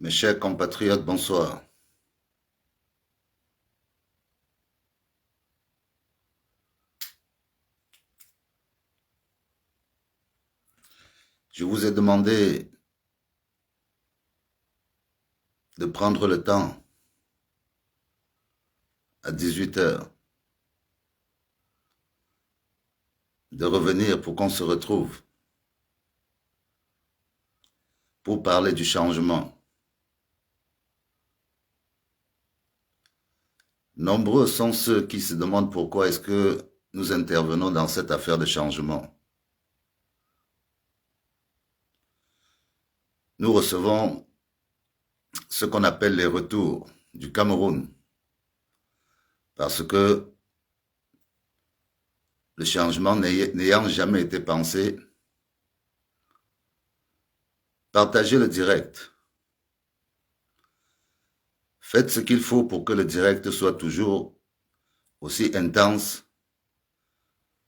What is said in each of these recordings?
Mes chers compatriotes, bonsoir. Je vous ai demandé de prendre le temps à 18 heures de revenir pour qu'on se retrouve pour parler du changement. Nombreux sont ceux qui se demandent pourquoi est-ce que nous intervenons dans cette affaire de changement. Nous recevons ce qu'on appelle les retours du Cameroun parce que le changement n'ayant jamais été pensé, partagez le direct. Faites ce qu'il faut pour que le direct soit toujours aussi intense,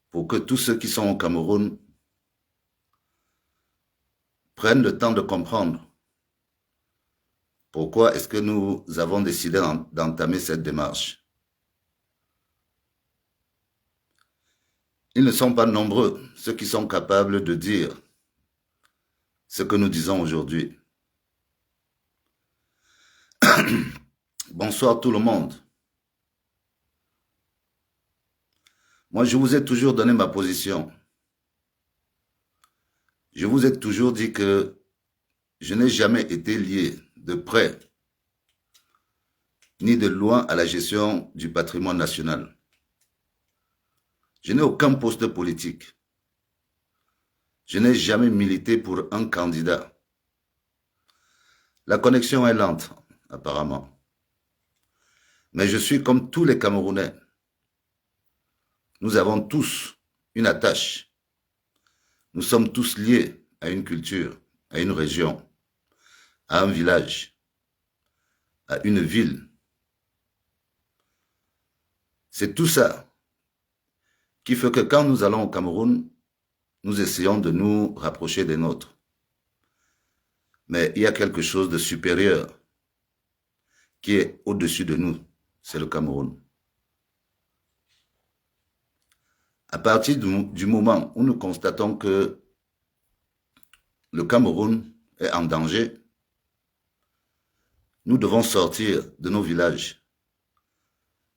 pour que tous ceux qui sont au Cameroun prennent le temps de comprendre pourquoi est-ce que nous avons décidé d'entamer cette démarche. Ils ne sont pas nombreux, ceux qui sont capables de dire ce que nous disons aujourd'hui. Bonsoir tout le monde. Moi, je vous ai toujours donné ma position. Je vous ai toujours dit que je n'ai jamais été lié de près ni de loin à la gestion du patrimoine national. Je n'ai aucun poste politique. Je n'ai jamais milité pour un candidat. La connexion est lente, apparemment. Mais je suis comme tous les Camerounais. Nous avons tous une attache. Nous sommes tous liés à une culture, à une région, à un village, à une ville. C'est tout ça qui fait que quand nous allons au Cameroun, nous essayons de nous rapprocher des nôtres. Mais il y a quelque chose de supérieur qui est au-dessus de nous, c'est le Cameroun. À partir du moment où nous constatons que le Cameroun est en danger, nous devons sortir de nos villages,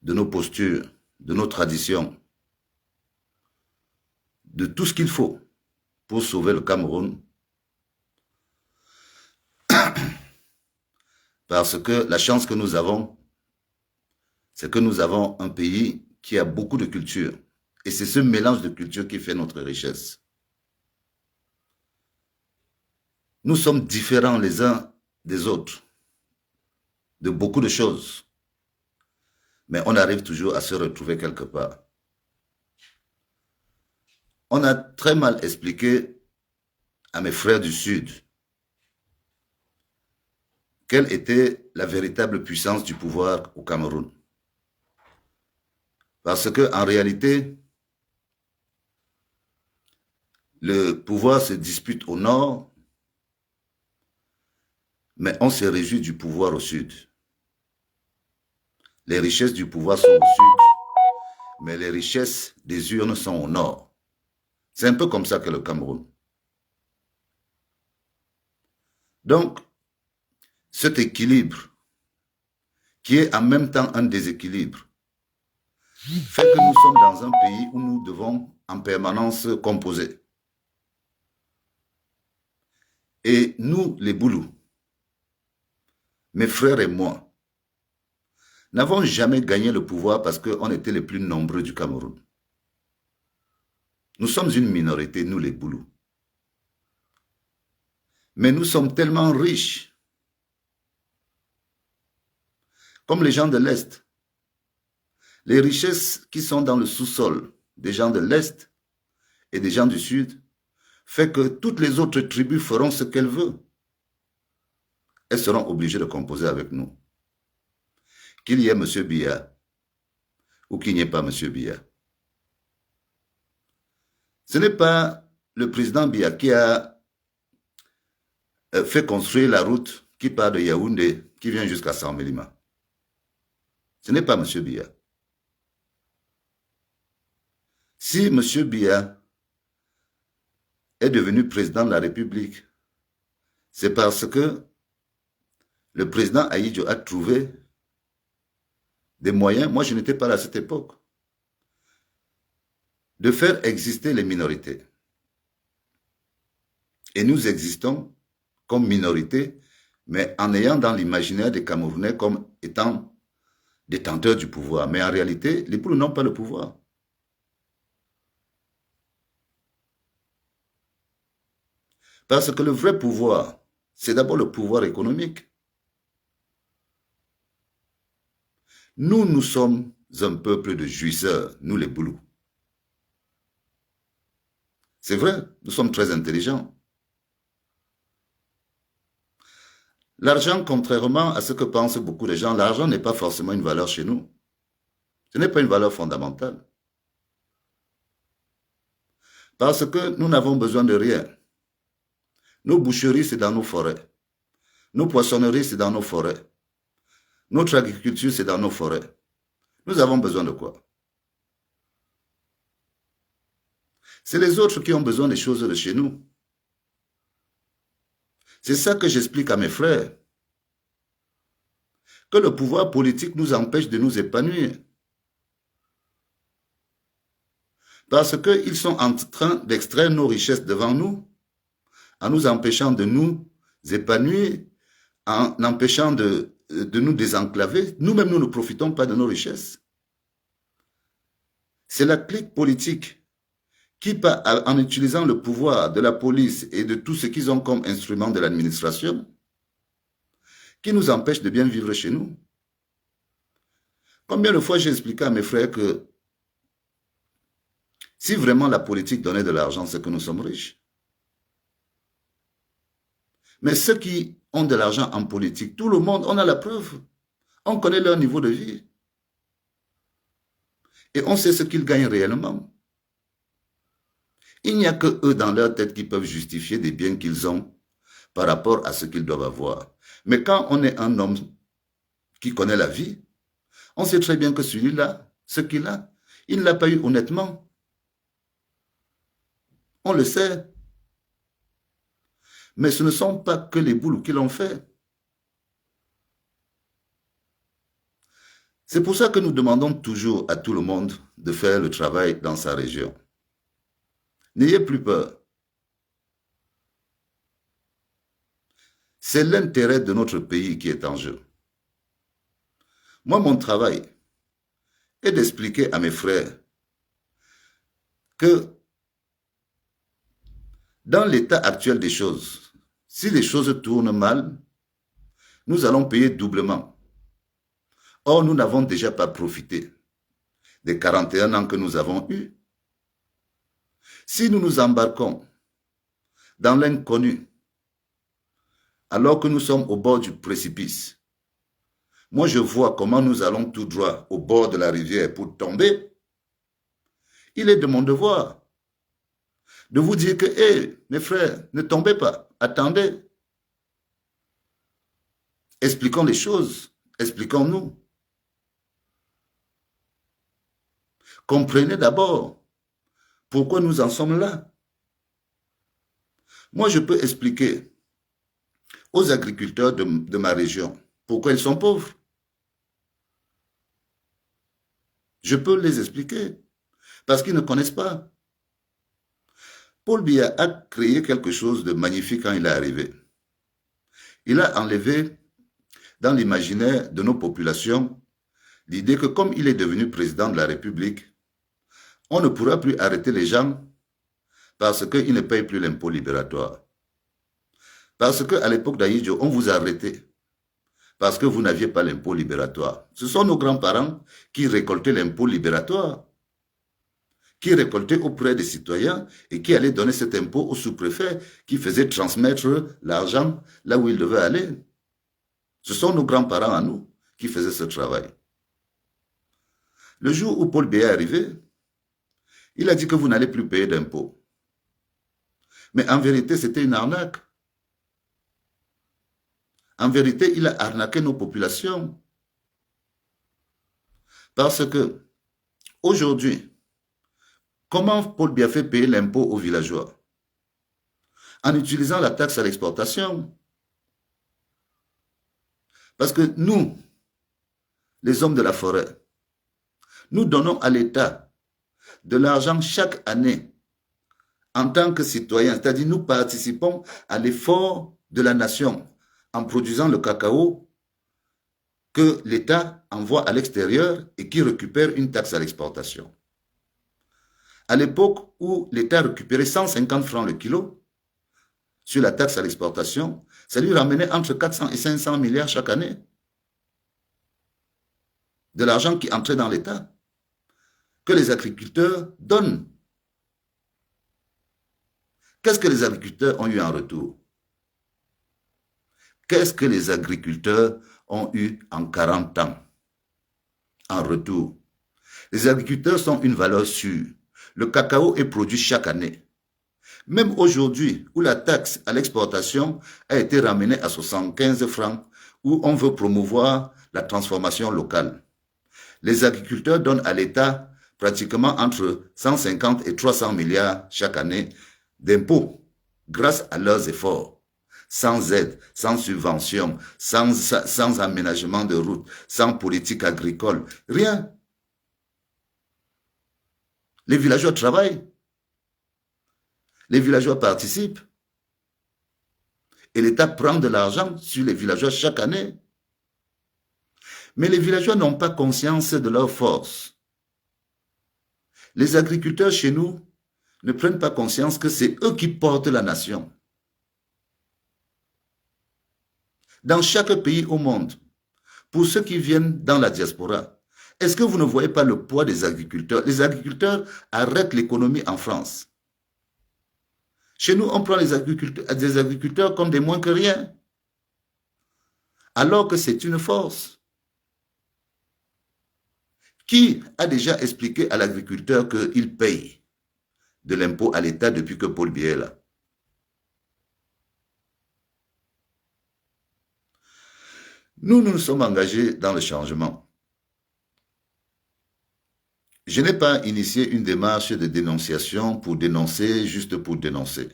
de nos postures, de nos traditions, de tout ce qu'il faut pour sauver le Cameroun. Parce que la chance que nous avons, c'est que nous avons un pays qui a beaucoup de culture. Et c'est ce mélange de culture qui fait notre richesse. Nous sommes différents les uns des autres de beaucoup de choses. Mais on arrive toujours à se retrouver quelque part. On a très mal expliqué à mes frères du Sud quelle était la véritable puissance du pouvoir au Cameroun. Parce qu'en réalité, le pouvoir se dispute au nord, mais on se réjouit du pouvoir au sud. Les richesses du pouvoir sont au sud, mais les richesses des urnes sont au nord. C'est un peu comme ça que le Cameroun. Donc, cet équilibre, qui est en même temps un déséquilibre, fait que nous sommes dans un pays où nous devons en permanence composer. Et nous, les Boulous, mes frères et moi, n'avons jamais gagné le pouvoir parce qu'on était les plus nombreux du Cameroun. Nous sommes une minorité, nous les Boulous. Mais nous sommes tellement riches, comme les gens de l'Est. Les richesses qui sont dans le sous-sol des gens de l'Est et des gens du Sud fait que toutes les autres tribus feront ce qu'elles veulent. Elles seront obligées de composer avec nous. Qu'il y ait M. Biya ou qu'il n'y ait pas M. Biya. Ce n'est pas le président Biya qui a fait construire la route qui part de Yaoundé, qui vient jusqu'à Saint-Mélima. Ce n'est pas M. Biya. Si M. Biya est devenu président de la République, c'est parce que le président Ahidjo a trouvé des moyens, moi je n'étais pas là à cette époque, de faire exister les minorités. Et nous existons comme minorité, mais en ayant dans l'imaginaire des Camerounais comme étant détenteurs du pouvoir. Mais en réalité, les Poulous n'ont pas le pouvoir. Parce que le vrai pouvoir, c'est d'abord le pouvoir économique. Nous, nous sommes un peuple de jouisseurs, nous les Boulous. C'est vrai, nous sommes très intelligents. L'argent, contrairement à ce que pensent beaucoup de gens, l'argent n'est pas forcément une valeur chez nous. Ce n'est pas une valeur fondamentale. Parce que nous n'avons besoin de rien. Nos boucheries, c'est dans nos forêts. Nos poissonneries, c'est dans nos forêts. Notre agriculture, c'est dans nos forêts. Nous avons besoin de quoi? C'est les autres qui ont besoin des choses de chez nous. C'est ça que j'explique à mes frères. Que le pouvoir politique nous empêche de nous épanouir. Parce qu'ils sont en train d'extraire nos richesses devant nous, en nous empêchant de nous épanouir, en empêchant de nous désenclaver. Nous-mêmes, nous ne profitons pas de nos richesses. C'est la clique politique qui, en utilisant le pouvoir de la police et de tout ce qu'ils ont comme instrument de l'administration, qui nous empêche de bien vivre chez nous. Combien de fois j'ai expliqué à mes frères que si vraiment la politique donnait de l'argent, c'est que nous sommes riches. Mais ceux qui ont de l'argent en politique, tout le monde, on a la preuve. On connaît leur niveau de vie. Et on sait ce qu'ils gagnent réellement. Il n'y a que eux dans leur tête qui peuvent justifier des biens qu'ils ont par rapport à ce qu'ils doivent avoir. Mais quand on est un homme qui connaît la vie, on sait très bien que celui-là, ce qu'il a, il ne l'a pas eu honnêtement. On le sait. Mais ce ne sont pas que les Boulous qui l'ont fait. C'est pour ça que nous demandons toujours à tout le monde de faire le travail dans sa région. N'ayez plus peur. C'est l'intérêt de notre pays qui est en jeu. Moi, mon travail est d'expliquer à mes frères que dans l'état actuel des choses, si les choses tournent mal, nous allons payer doublement. Or, nous n'avons déjà pas profité des 41 ans que nous avons eus. Si nous nous embarquons dans l'inconnu, alors que nous sommes au bord du précipice, moi je vois comment nous allons tout droit au bord de la rivière pour tomber. Il est de mon devoir de vous dire que, hé, mes frères, ne tombez pas, attendez. Expliquons les choses, expliquons-nous. Comprenez d'abord pourquoi nous en sommes là. Moi, je peux expliquer aux agriculteurs de ma région pourquoi ils sont pauvres. Je peux les expliquer parce qu'ils ne connaissent pas. Paul Biya a créé quelque chose de magnifique quand il est arrivé. Il a enlevé dans l'imaginaire de nos populations l'idée que comme il est devenu président de la République, on ne pourra plus arrêter les gens parce qu'ils ne payent plus l'impôt libératoire. Parce qu'à l'époque d'Ahidjo, on vous a arrêté parce que vous n'aviez pas l'impôt libératoire. Ce sont nos grands-parents qui récoltaient l'impôt libératoire, qui récoltaient auprès des citoyens et qui allaient donner cet impôt au sous-préfet qui faisait transmettre l'argent là où il devait aller. Ce sont nos grands-parents à nous qui faisaient ce travail. Le jour où Paul Biya est arrivé, il a dit que vous n'allez plus payer d'impôts. Mais en vérité, c'était une arnaque. En vérité, il a arnaqué nos populations. Parce que, aujourd'hui, comment Paul Biya fait payer l'impôt aux villageois? En utilisant la taxe à l'exportation. Parce que nous, les hommes de la forêt, nous donnons à l'État de l'argent chaque année en tant que citoyens. C'est-à-dire nous participons à l'effort de la nation en produisant le cacao que l'État envoie à l'extérieur et qui récupère une taxe à l'exportation. À l'époque où l'État récupérait 150 francs le kilo sur la taxe à l'exportation, ça lui ramenait entre 400 et 500 milliards chaque année. De l'argent qui entrait dans l'État, que les agriculteurs donnent. Qu'est-ce que les agriculteurs ont eu en retour? Qu'est-ce que les agriculteurs ont eu en 40 ans en retour? Les agriculteurs sont une valeur sûre. Le cacao est produit chaque année. Même aujourd'hui, où la taxe à l'exportation a été ramenée à 75 francs, où on veut promouvoir la transformation locale. Les agriculteurs donnent à l'État pratiquement entre 150 et 300 milliards chaque année d'impôts grâce à leurs efforts. Sans aide, sans subvention, sans aménagement de routes, sans politique agricole, rien. Les villageois travaillent. Les villageois participent. Et l'État prend de l'argent sur les villageois chaque année. Mais les villageois n'ont pas conscience de leur force. Les agriculteurs chez nous ne prennent pas conscience que c'est eux qui portent la nation. Dans chaque pays au monde, pour ceux qui viennent dans la diaspora, est-ce que vous ne voyez pas le poids des agriculteurs? Les agriculteurs arrêtent l'économie en France. Chez nous, on prend des agriculteurs comme des moins que rien, alors que c'est une force. Qui a déjà expliqué à l'agriculteur qu'il paye de l'impôt à l'État depuis que Paul Biya est là? Nous nous sommes engagés dans le changement. Je n'ai pas initié une démarche de dénonciation pour dénoncer, juste pour dénoncer.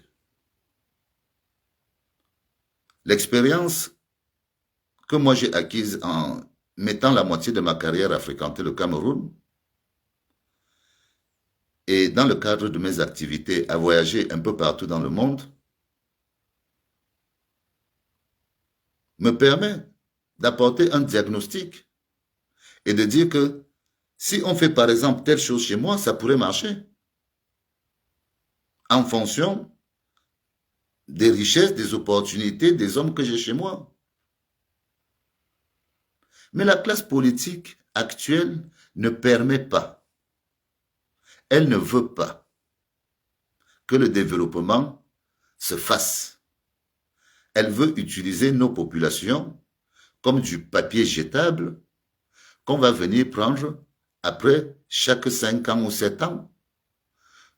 L'expérience que moi j'ai acquise en mettant la moitié de ma carrière à fréquenter le Cameroun et dans le cadre de mes activités à voyager un peu partout dans le monde, me permet d'apporter un diagnostic et de dire que si on fait par exemple telle chose chez moi, ça pourrait marcher en fonction des richesses, des opportunités, des hommes que j'ai chez moi. Mais la classe politique actuelle ne permet pas, elle ne veut pas que le développement se fasse. Elle veut utiliser nos populations comme du papier jetable qu'on va venir prendre après chaque 5 ans ou 7 ans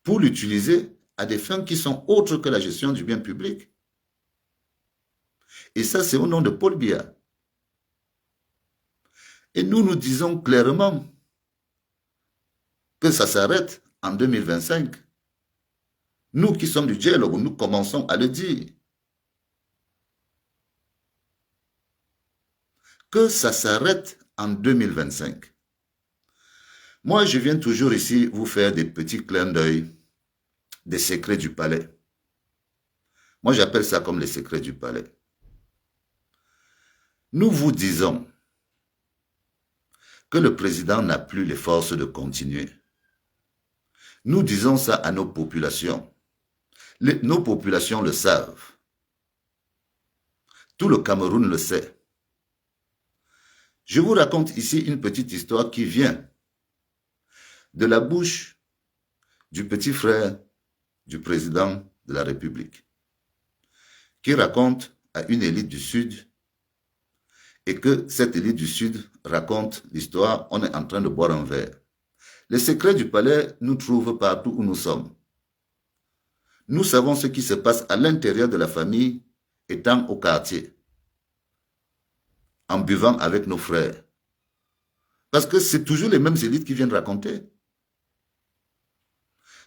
pour l'utiliser à des fins qui sont autres que la gestion du bien public. Et ça, c'est au nom de Paul Biya. Et nous nous disons clairement que ça s'arrête en 2025. Nous qui sommes du dialogue, nous commençons à le dire. Que ça s'arrête en 2025. Moi, je viens toujours ici vous faire des petits clins d'œil des secrets du palais. Moi, j'appelle ça comme les secrets du palais. Nous vous disons que le président n'a plus les forces de continuer. Nous disons ça à nos populations. Nos populations le savent. Tout le Cameroun le sait. Je vous raconte ici une petite histoire qui vient de la bouche du petit frère du président de la République, qui raconte à une élite du Sud et que cette élite du Sud raconte l'histoire, on est en train de boire un verre. Les secrets du palais nous trouvent partout où nous sommes. Nous savons ce qui se passe à l'intérieur de la famille étant au quartier. en buvant avec nos frères. Parce que c'est toujours les mêmes élites qui viennent raconter.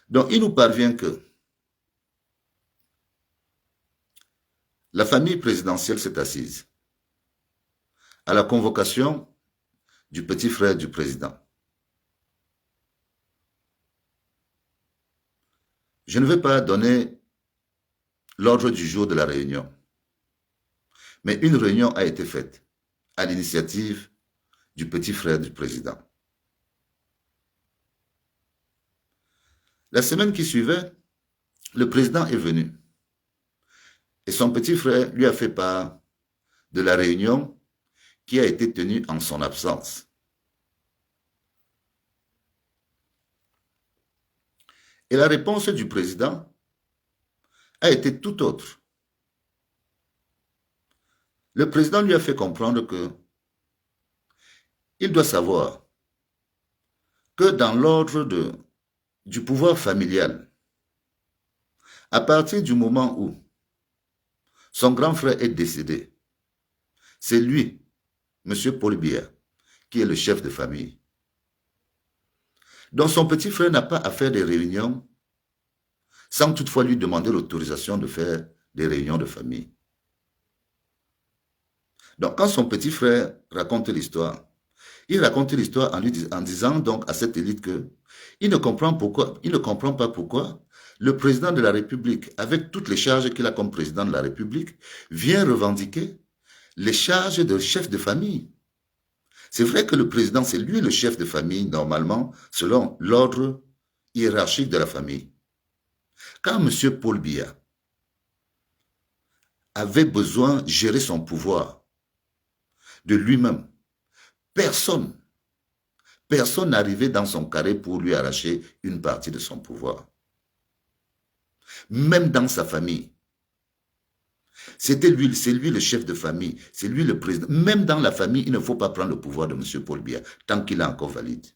Donc, il nous parvient que la famille présidentielle s'est assise à la convocation du petit frère du président. Je ne vais pas donner l'ordre du jour de la réunion, mais une réunion a été faite à l'initiative du petit frère du président. La semaine qui suivait, le président est venu et son petit frère lui a fait part de la réunion qui a été tenue en son absence. Et la réponse du président a été tout autre. Le président lui a fait comprendre que il doit savoir que dans l'ordre du pouvoir familial, à partir du moment où son grand frère est décédé, c'est lui, M. Paul Biya, qui est le chef de famille. Donc son petit frère n'a pas à faire des réunions sans toutefois lui demander l'autorisation de faire des réunions de famille. Donc quand son petit frère raconte l'histoire, il raconte l'histoire en disant donc à cette élite que il ne comprend pas pourquoi le président de la République, avec toutes les charges qu'il a comme président de la République, vient revendiquer les charges de chef de famille. C'est vrai que le président, c'est lui le chef de famille, normalement, selon l'ordre hiérarchique de la famille. Quand M. Paul Biya avait besoin de gérer son pouvoir de lui-même, personne n'arrivait dans son carré pour lui arracher une partie de son pouvoir. Même dans sa famille. C'est lui le chef de famille, c'est lui le président. Même dans la famille, il ne faut pas prendre le pouvoir de M. Paul Biya tant qu'il est encore valide.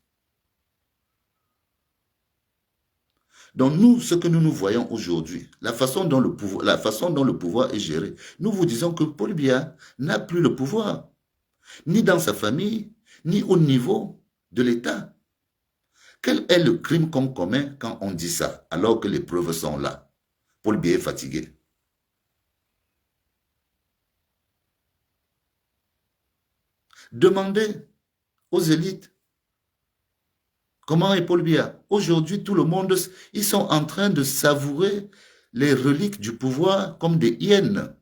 Donc nous, ce que nous voyons aujourd'hui, la façon dont le pouvoir est géré, nous vous disons que Paul Biya n'a plus le pouvoir, ni dans sa famille, ni au niveau de l'État. Quel est le crime qu'on commet quand on dit ça, alors que les preuves sont là? Paul Biya est fatigué. Demandez aux élites comment est Paul Biya. Aujourd'hui, tout le monde, ils sont en train de savourer les reliques du pouvoir comme des hyènes.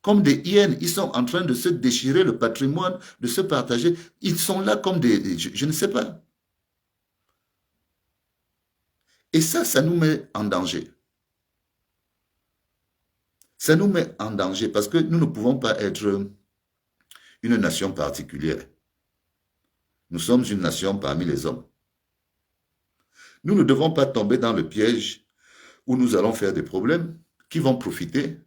Comme des hyènes, ils sont en train de se déchirer le patrimoine, de se partager. Ils sont là comme des... je ne sais pas. Et ça nous met en danger. Ça nous met en danger parce que nous ne pouvons pas être une nation particulière. Nous sommes une nation parmi les hommes. Nous ne devons pas tomber dans le piège où nous allons faire des problèmes qui vont profiter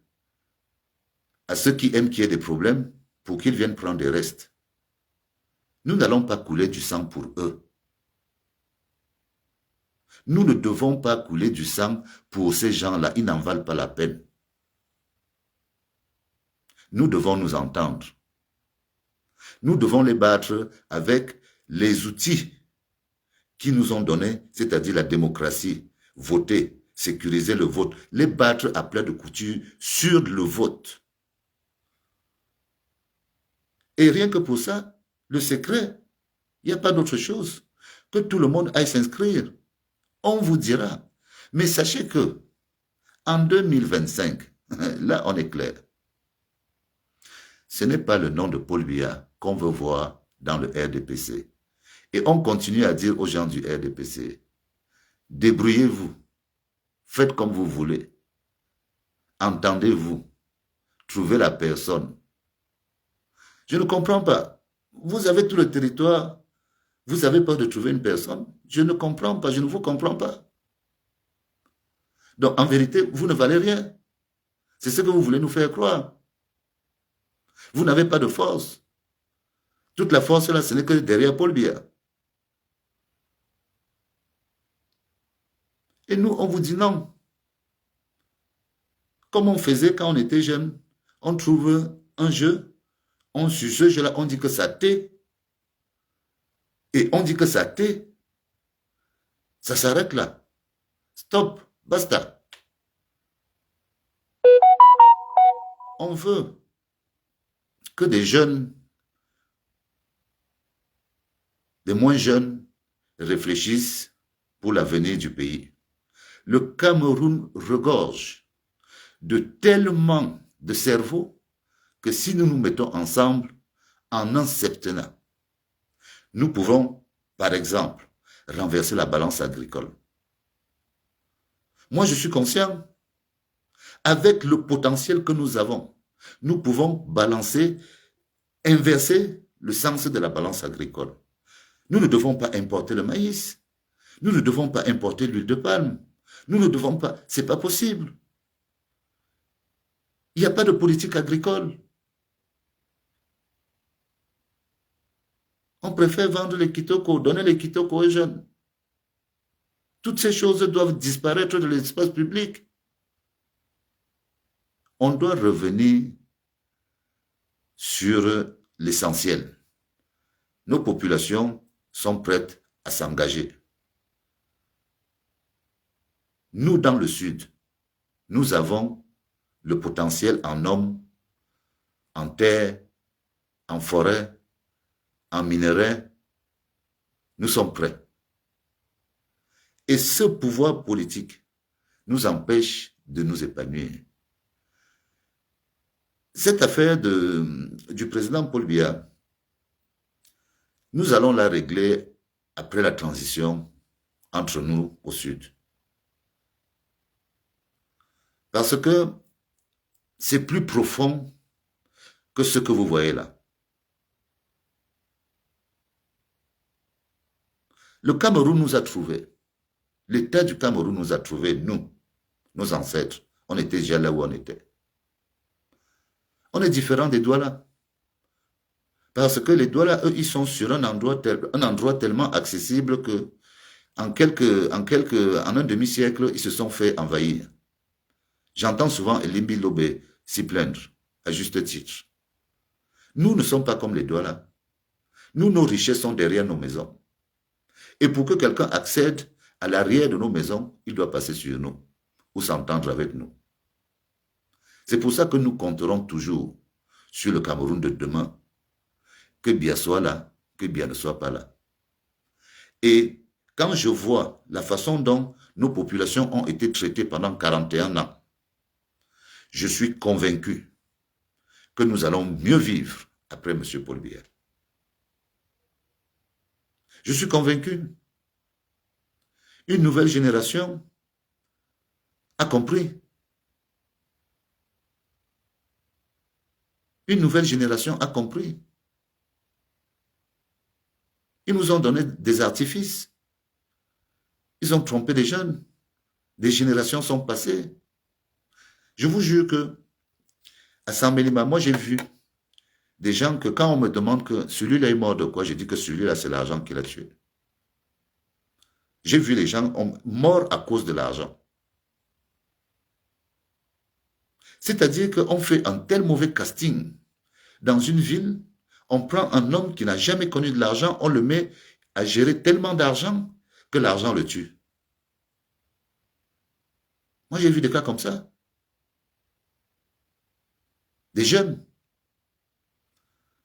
à ceux qui aiment qu'il y ait des problèmes pour qu'ils viennent prendre des restes. Nous n'allons pas couler du sang pour eux. Nous ne devons pas couler du sang pour ces gens-là. Ils n'en valent pas la peine. Nous devons nous entendre. Nous devons les battre avec les outils qui nous ont donnés, c'est-à-dire la démocratie, voter, sécuriser le vote, les battre à plat de couture sur le vote. Et rien que pour ça, le secret, il n'y a pas d'autre chose que tout le monde aille s'inscrire. On vous dira. Mais sachez que en 2025, là on est clair, ce n'est pas le nom de Paul Biya qu'on veut voir dans le RDPC. Et on continue à dire aux gens du RDPC, débrouillez-vous, faites comme vous voulez, entendez-vous, trouvez la personne. Je ne comprends pas. Vous avez tout le territoire, vous avez peur de trouver une personne. Je ne comprends pas, je ne vous comprends pas. Donc en vérité, vous ne valez rien. C'est ce que vous voulez nous faire croire. Vous n'avez pas de force. Toute la force là, ce n'est que derrière Paul Biya. Et nous, on vous dit non. Comme on faisait quand on était jeune, On trouve un jeu, sur ce jeu-là, on dit que ça t'est, et on dit que ça t'est, ça s'arrête là. Stop, basta. On veut que des jeunes, des moins jeunes, réfléchissent pour l'avenir du pays. Le Cameroun regorge de tellement de cerveaux que si nous nous mettons ensemble en un septennat, nous pouvons, par exemple, renverser la balance agricole. Moi, je suis conscient, avec le potentiel que nous avons, nous pouvons balancer, inverser le sens de la balance agricole. Nous ne devons pas importer le maïs. Nous ne devons pas importer l'huile de palme. Nous ne devons pas... C'est pas possible. Il n'y a pas de politique agricole. On préfère vendre les kitoko, donner les kitoko aux jeunes. Toutes ces choses doivent disparaître de l'espace public. On doit revenir sur l'essentiel. Nos populations sont prêtes à s'engager. Nous, dans le Sud, nous avons le potentiel en hommes, en terre, en forêt, en minerais. Nous sommes prêts. Et ce pouvoir politique nous empêche de nous épanouir. Cette affaire du président Paul Biya, nous allons la régler après la transition entre nous au Sud. Parce que c'est plus profond que ce que vous voyez là. Le Cameroun nous a trouvés. L'État du Cameroun nous a trouvés, nous, nos ancêtres. On était déjà là où on était. On est différent des Douala. Parce que les Douala, eux, ils sont sur un endroit tellement accessible que en un demi-siècle, ils se sont fait envahir. J'entends souvent Elimbi Lobé s'y plaindre, à juste titre. Nous ne sommes pas comme les Douala. Nous, nos richesses sont derrière nos maisons. Et pour que quelqu'un accède à l'arrière de nos maisons, il doit passer sur nous ou s'entendre avec nous. C'est pour ça que nous compterons toujours sur le Cameroun de demain, que Biya soit là, que Biya ne soit pas là. Et quand je vois la façon dont nos populations ont été traitées pendant 41 ans, je suis convaincu que nous allons mieux vivre après M. Paul Biya. Je suis convaincu. Une nouvelle génération a compris. Une nouvelle génération a compris. Ils nous ont donné des artifices. Ils ont trompé des jeunes. Des générations sont passées. Je vous jure que à Saint-Mélima, moi j'ai vu des gens que quand on me demande que celui-là est mort de quoi, je dis que celui-là c'est l'argent qui l'a tué. J'ai vu les gens morts à cause de l'argent. C'est-à-dire qu'on fait un tel mauvais casting dans une ville, on prend un homme qui n'a jamais connu de l'argent, on le met à gérer tellement d'argent que l'argent le tue. Moi j'ai vu des cas comme ça. Des jeunes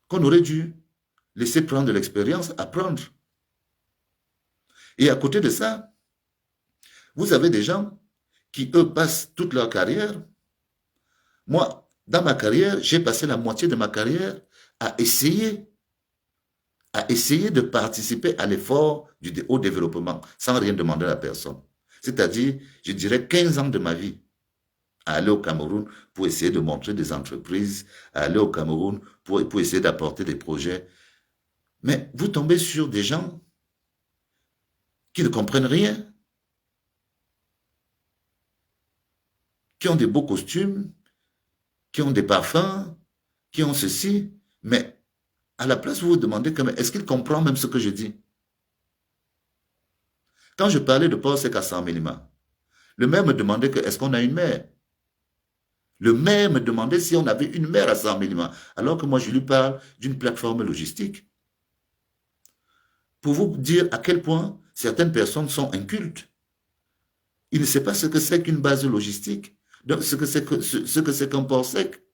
qu'on aurait dû laisser prendre de l'expérience, apprendre. Et à côté de ça, vous avez des gens qui, eux, passent toute leur carrière. Moi, dans ma carrière, j'ai passé la moitié de ma carrière à essayer de participer à l'effort au développement, sans rien demander à la personne. C'est-à-dire, je dirais 15 ans de ma vie à aller au Cameroun pour essayer de montrer des entreprises, à aller au Cameroun pour essayer d'apporter des projets. Mais vous tombez sur des gens qui ne comprennent rien, qui ont des beaux costumes, qui ont des parfums, qui ont ceci, mais à la place, vous vous demandez est-ce qu'il comprend même ce que je dis? Quand je parlais de Paul Sek à Saint-Mélima, le maire me demandait est-ce qu'on a une mère? Le maire me demandait si on avait une mer à 100 000 alors que moi, je lui parle d'une plateforme logistique. Pour vous dire à quel point certaines personnes sont incultes. Ils ne savent pas ce que c'est qu'une base logistique, donc ce que c'est qu'un port sec.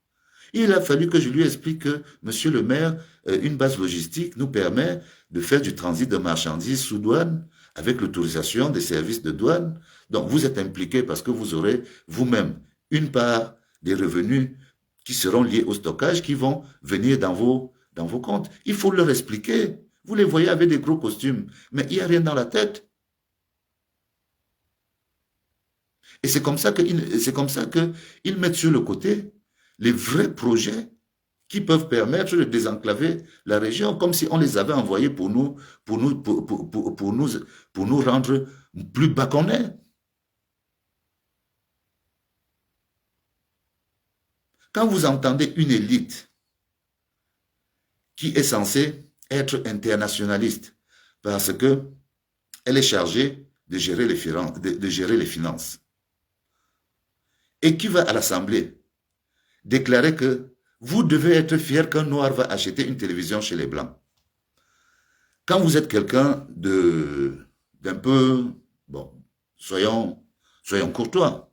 Il a fallu que je lui explique que, monsieur le maire, une base logistique nous permet de faire du transit de marchandises sous douane avec l'autorisation des services de douane. Donc, vous êtes impliqué parce que vous aurez vous-même une part des revenus qui seront liés au stockage qui vont venir dans vos comptes. Il faut leur expliquer. Vous les voyez avec des gros costumes, mais il n'y a rien dans la tête. Et c'est comme ça qu'ils mettent sur le côté les vrais projets qui peuvent permettre de désenclaver la région, comme si on les avait envoyés pour nous rendre plus bas qu'on est. Quand vous entendez une élite qui est censée être internationaliste, parce qu'elle est chargée de gérer les finances, et qui va à l'Assemblée déclarer que vous devez être fier qu'un noir va acheter une télévision chez les Blancs. Quand vous êtes quelqu'un d'un peu, bon, soyons courtois.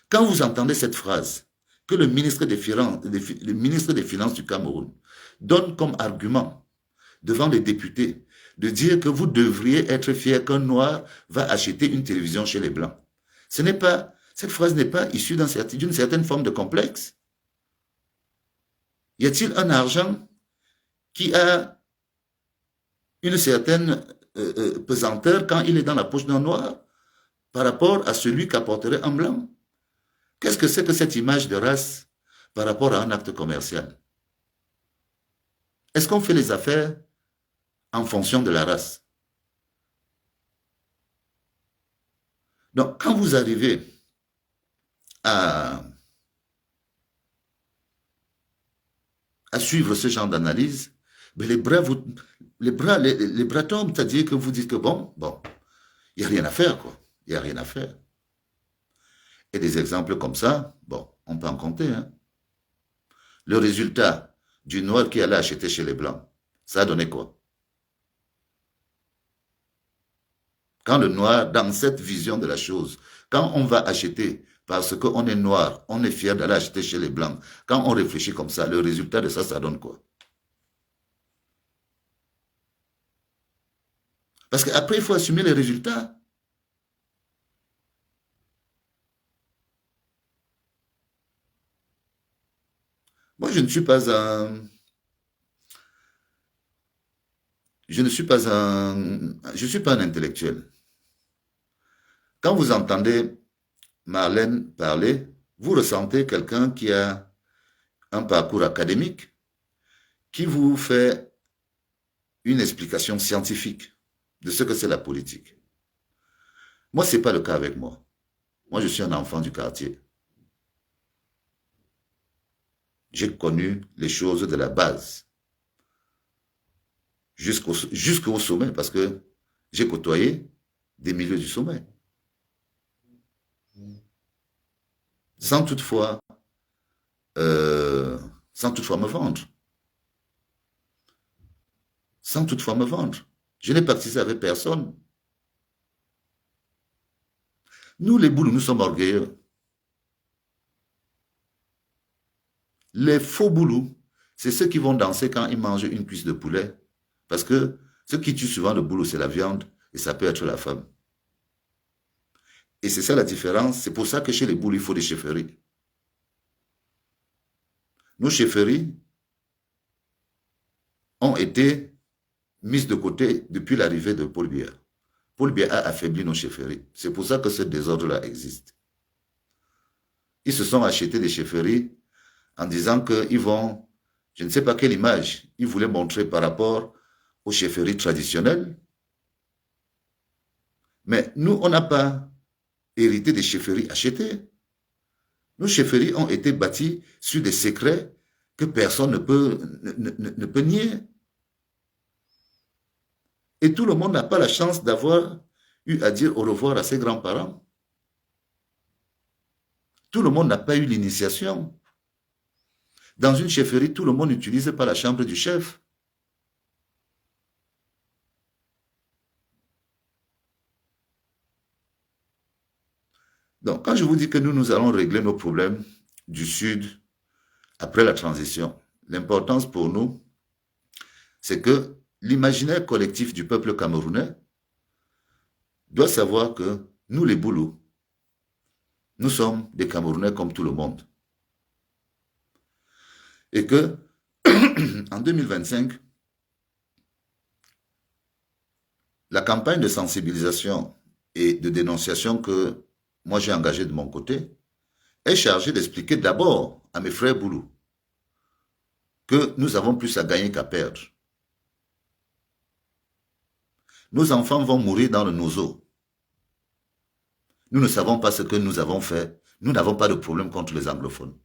Quand vous entendez cette phrase, que le ministre des Finances du Cameroun donne comme argument devant les députés de dire que vous devriez être fier qu'un noir va acheter une télévision chez les Blancs. Cette phrase n'est pas issue d'une certaine forme de complexe. Y a-t-il un argent qui a une certaine pesanteur quand il est dans la poche d'un noir par rapport à celui qu'apporterait un blanc? Qu'est-ce que c'est que cette image de race par rapport à un acte commercial? Est-ce qu'on fait les affaires en fonction de la race? Donc, quand vous arrivez à suivre ce genre d'analyse, mais les bras tombent, c'est-à-dire que vous dites que bon, il n'y a rien à faire, quoi. Il n'y a rien à faire. Et des exemples comme ça, bon, on peut en compter. Hein. Le résultat du noir qui allait acheter chez les Blancs, ça a donné quoi? Quand le noir, dans cette vision de la chose, quand on va acheter parce qu'on est noir, on est fier d'aller acheter chez les Blancs, quand on réfléchit comme ça, le résultat de ça, ça donne quoi? Parce qu'après, il faut assumer les résultats. Moi, je ne suis pas un... Je ne suis pas un intellectuel. Quand vous entendez Marlène parler, vous ressentez quelqu'un qui a un parcours académique, qui vous fait une explication scientifique de ce que c'est la politique. Moi, ce n'est pas le cas avec moi. Moi, je suis un enfant du quartier. J'ai connu les choses de la base jusqu'au sommet parce que j'ai côtoyé des milieux du sommet. Sans toutefois me vendre. Sans toutefois me vendre. Je n'ai participé avec personne. Nous, les boules, nous sommes orgueilleux. Les faux boulous, c'est ceux qui vont danser quand ils mangent une cuisse de poulet. Parce que ce qui tue souvent le boulot, c'est la viande et ça peut être la femme. Et c'est ça la différence. C'est pour ça que chez les boules, il faut des chefferies. Nos chefferies ont été mises de côté depuis l'arrivée de Paul Biya. Paul Biya a affaibli nos chefferies. C'est pour ça que ce désordre-là existe. Ils se sont achetés des chefferies en disant qu'ils vont, je ne sais pas quelle image, ils voulaient montrer par rapport aux chefferies traditionnelles. Mais nous, on n'a pas hérité des chefferies achetées. Nos chefferies ont été bâties sur des secrets que personne ne peut nier. Et tout le monde n'a pas la chance d'avoir eu à dire au revoir à ses grands-parents. Tout le monde n'a pas eu l'initiation. Dans une chefferie, tout le monde n'utilise pas la chambre du chef. Donc, quand je vous dis que nous allons régler nos problèmes du Sud après la transition, l'importance pour nous, c'est que l'imaginaire collectif du peuple camerounais doit savoir que nous, les Boulous, nous sommes des Camerounais comme tout le monde. Et que, en 2025, la campagne de sensibilisation et de dénonciation que moi j'ai engagée de mon côté est chargée d'expliquer d'abord à mes frères Boulous que nous avons plus à gagner qu'à perdre. Nos enfants vont mourir dans le nozo. Nous ne savons pas ce que nous avons fait. Nous n'avons pas de problème contre les anglophones.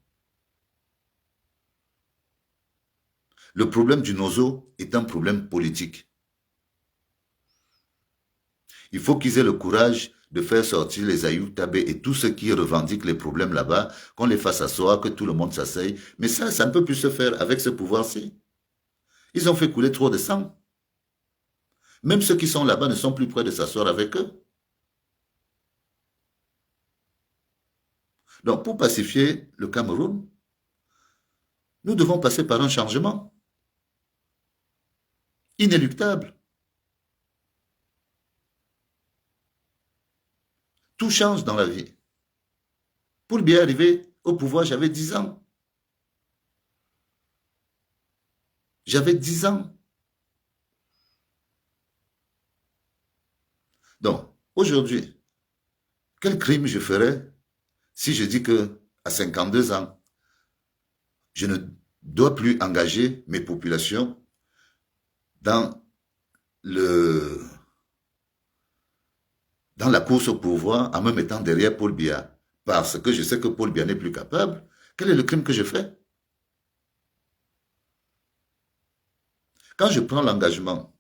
Le problème du nozo est un problème politique. Il faut qu'ils aient le courage de faire sortir les Ayou Tabé et tous ceux qui revendiquent les problèmes là-bas, qu'on les fasse asseoir, que tout le monde s'asseye. Mais ça ne peut plus se faire avec ce pouvoir-ci. Ils ont fait couler trop de sang. Même ceux qui sont là-bas ne sont plus prêts de s'asseoir avec eux. Donc, pour pacifier le Cameroun, nous devons passer par un changement inéluctable. Tout change dans la vie. Pour bien arriver au pouvoir, j'avais 10 ans. J'avais 10 ans. Donc, aujourd'hui, quel crime je ferais si je dis que à 52 ans, je ne dois plus engager mes populations dans la course au pouvoir en me mettant derrière Paul Biya, parce que je sais que Paul Biya n'est plus capable? Quel est le crime que je fais? Quand je prends l'engagement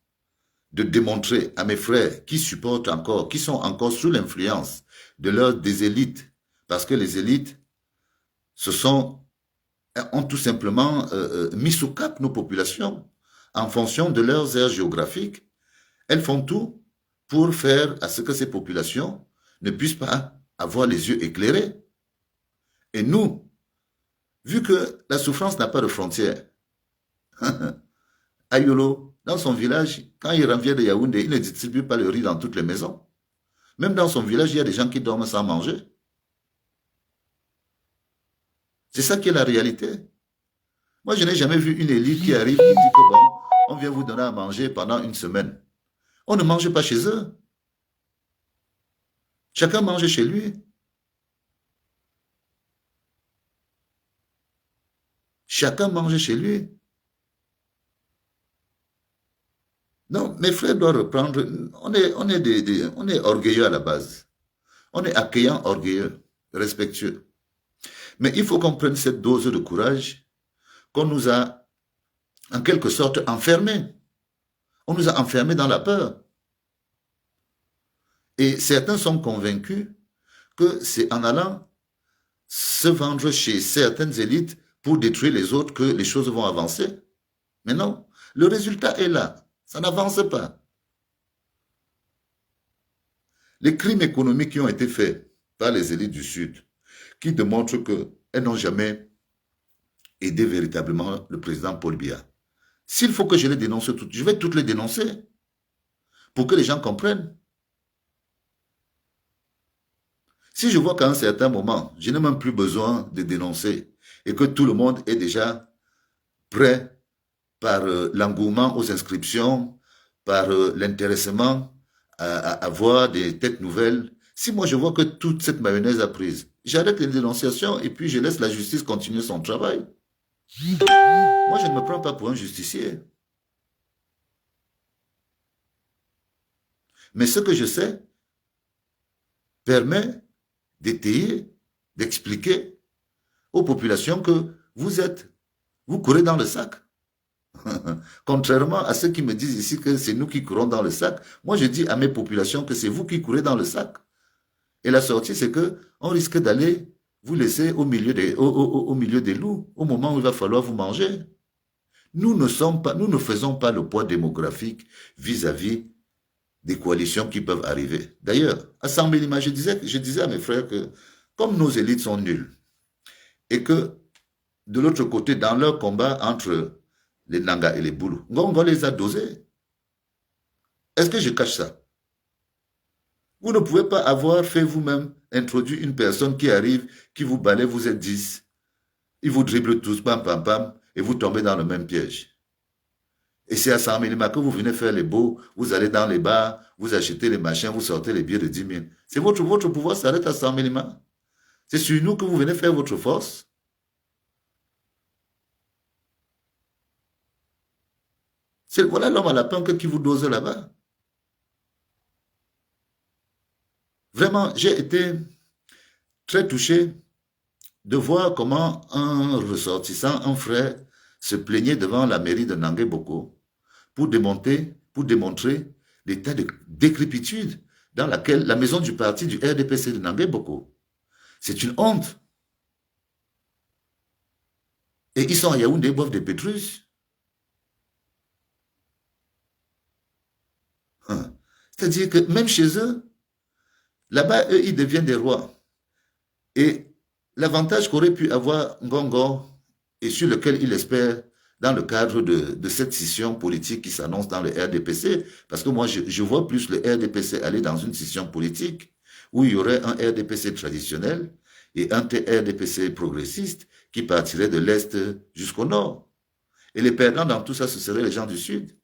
de démontrer à mes frères qui supportent encore, qui sont encore sous l'influence des élites, parce que les élites ont tout simplement mis sous cap nos populations en fonction de leurs aires géographiques. Elles font tout pour faire à ce que ces populations ne puissent pas avoir les yeux éclairés. Et nous, vu que la souffrance n'a pas de frontières, Ayolo, dans son village, quand il revient de Yaoundé, il ne distribue pas le riz dans toutes les maisons. Même dans son village, il y a des gens qui dorment sans manger. C'est ça qui est la réalité. Moi, je n'ai jamais vu une élite qui arrive et qui dit que bon, on vient vous donner à manger pendant une semaine. On ne mange pas chez eux. Chacun mange chez lui. Chacun mange chez lui. Non, mes frères doivent reprendre. On est orgueilleux à la base. On est accueillant, orgueilleux, respectueux. Mais il faut qu'on prenne cette dose de courage qu'on nous a, en quelque sorte, enfermés. On nous a enfermés dans la peur. Et certains sont convaincus que c'est en allant se vendre chez certaines élites pour détruire les autres que les choses vont avancer. Mais non, le résultat est là. Ça n'avance pas. Les crimes économiques qui ont été faits par les élites du Sud, qui démontrent qu'elles n'ont jamais aidé véritablement le président Paul Biya. S'il faut que je les dénonce toutes, je vais toutes les dénoncer pour que les gens comprennent. Si je vois qu'à un certain moment, je n'ai même plus besoin de dénoncer et que tout le monde est déjà prêt par l'engouement aux inscriptions, par l'intéressement à voir des têtes nouvelles. Si moi je vois que toute cette mayonnaise a prise, j'arrête les dénonciations et puis je laisse la justice continuer son travail. Moi je ne me prends pas pour un justicier. Mais ce que je sais permet d'étayer, d'expliquer aux populations que vous courez dans le sac. Contrairement à ceux qui me disent ici que c'est nous qui courons dans le sac, moi je dis à mes populations que c'est vous qui courez dans le sac. Et la sortie, c'est qu'on risque d'aller vous laissez au milieu des loups, au moment où il va falloir vous manger. Nous ne faisons pas le poids démographique vis-à-vis des coalitions qui peuvent arriver. D'ailleurs, à Sambelima, je disais à mes frères que comme nos élites sont nulles et que de l'autre côté, dans leur combat entre les Nanga et les Boulous, Ngongo les a dosés. Est-ce que je cache ça? Vous ne pouvez pas avoir fait vous-même introduit une personne qui arrive, qui vous balaie, vous êtes 10. Ils vous dribblent tous, pam, pam, pam, et vous tombez dans le même piège. Et c'est à Saint-Mélima que vous venez faire les beaux, vous allez dans les bars, vous achetez les machins, vous sortez les billets de 10 000. C'est votre pouvoir s'arrête à Saint-Mélima. C'est sur nous que vous venez faire votre force. Voilà l'homme à la punk qui vous dose là-bas. Vraiment, j'ai été très touché de voir comment un ressortissant, un frère, se plaignait devant la mairie de Nangue-Boko pour démontrer l'état de décrépitude dans laquelle la maison du parti du RDPC de Nangue-Boko. C'est une honte. Et ils sont à Yaoundé, ils boivent des pétrus. C'est-à-dire que même chez eux, là-bas, eux, ils deviennent des rois. Et l'avantage qu'aurait pu avoir Ngongo et sur lequel il espère dans le cadre de cette scission politique qui s'annonce dans le RDPC, parce que moi, je vois plus le RDPC aller dans une scission politique où il y aurait un RDPC traditionnel et un RDPC progressiste qui partirait de l'Est jusqu'au Nord. Et les perdants dans tout ça, ce seraient les gens du Sud,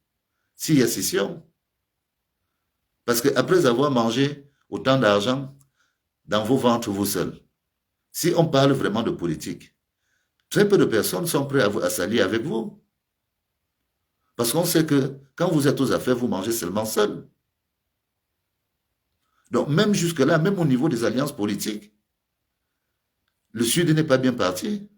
s'il y a scission. Parce qu'après avoir mangé autant d'argent dans vos ventres vous seuls, si on parle vraiment de politique, très peu de personnes sont prêtes à s'allier avec vous. Parce qu'on sait que quand vous êtes aux affaires, vous mangez seulement seul. Donc même jusque-là, même au niveau des alliances politiques, le Sud n'est pas bien parti.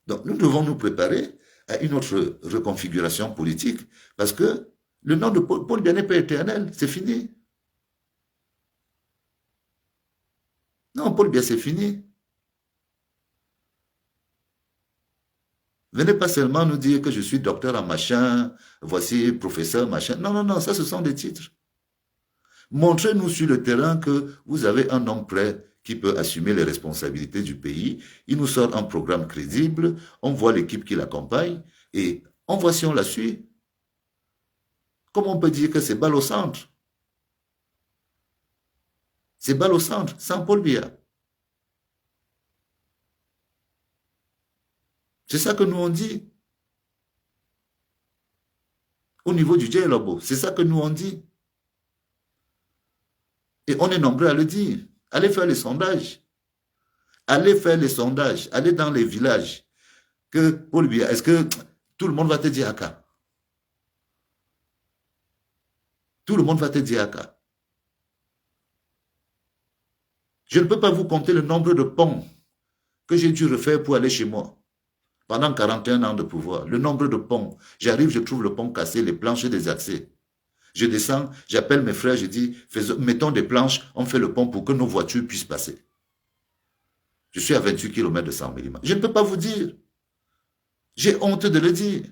Donc nous devons nous préparer à une autre reconfiguration politique parce que le nom de Paul Biya n'est pas éternel, c'est fini. Non, Paul Biya, c'est fini. Venez pas seulement nous dire que je suis docteur en machin, voici professeur machin. Non, non, non, ça ce sont des titres. Montrez-nous sur le terrain que vous avez un homme prêt qui peut assumer les responsabilités du pays. Il nous sort un programme crédible, on voit l'équipe qui l'accompagne et on voit si on la suit. Comment on peut dire que c'est balle au centre? C'est balle au centre, sans Paul Biya. C'est ça que nous on dit. Au niveau du Djellabo, c'est ça que nous on dit. Et on est nombreux à le dire. Allez faire les sondages. Allez faire les sondages. Allez dans les villages. Que Paul Biya, est-ce que tout le monde va te dire Aka? Tout le monde va te dire Aka. Je ne peux pas vous compter le nombre de ponts que j'ai dû refaire pour aller chez moi. Pendant 41 ans de pouvoir, le nombre de ponts. J'arrive, je trouve le pont cassé, les planches des accès. Je descends, j'appelle mes frères, je dis, mettons des planches, on fait le pont pour que nos voitures puissent passer. Je suis à 28 km de Saint-Mélima. Je ne peux pas vous dire. J'ai honte de le dire.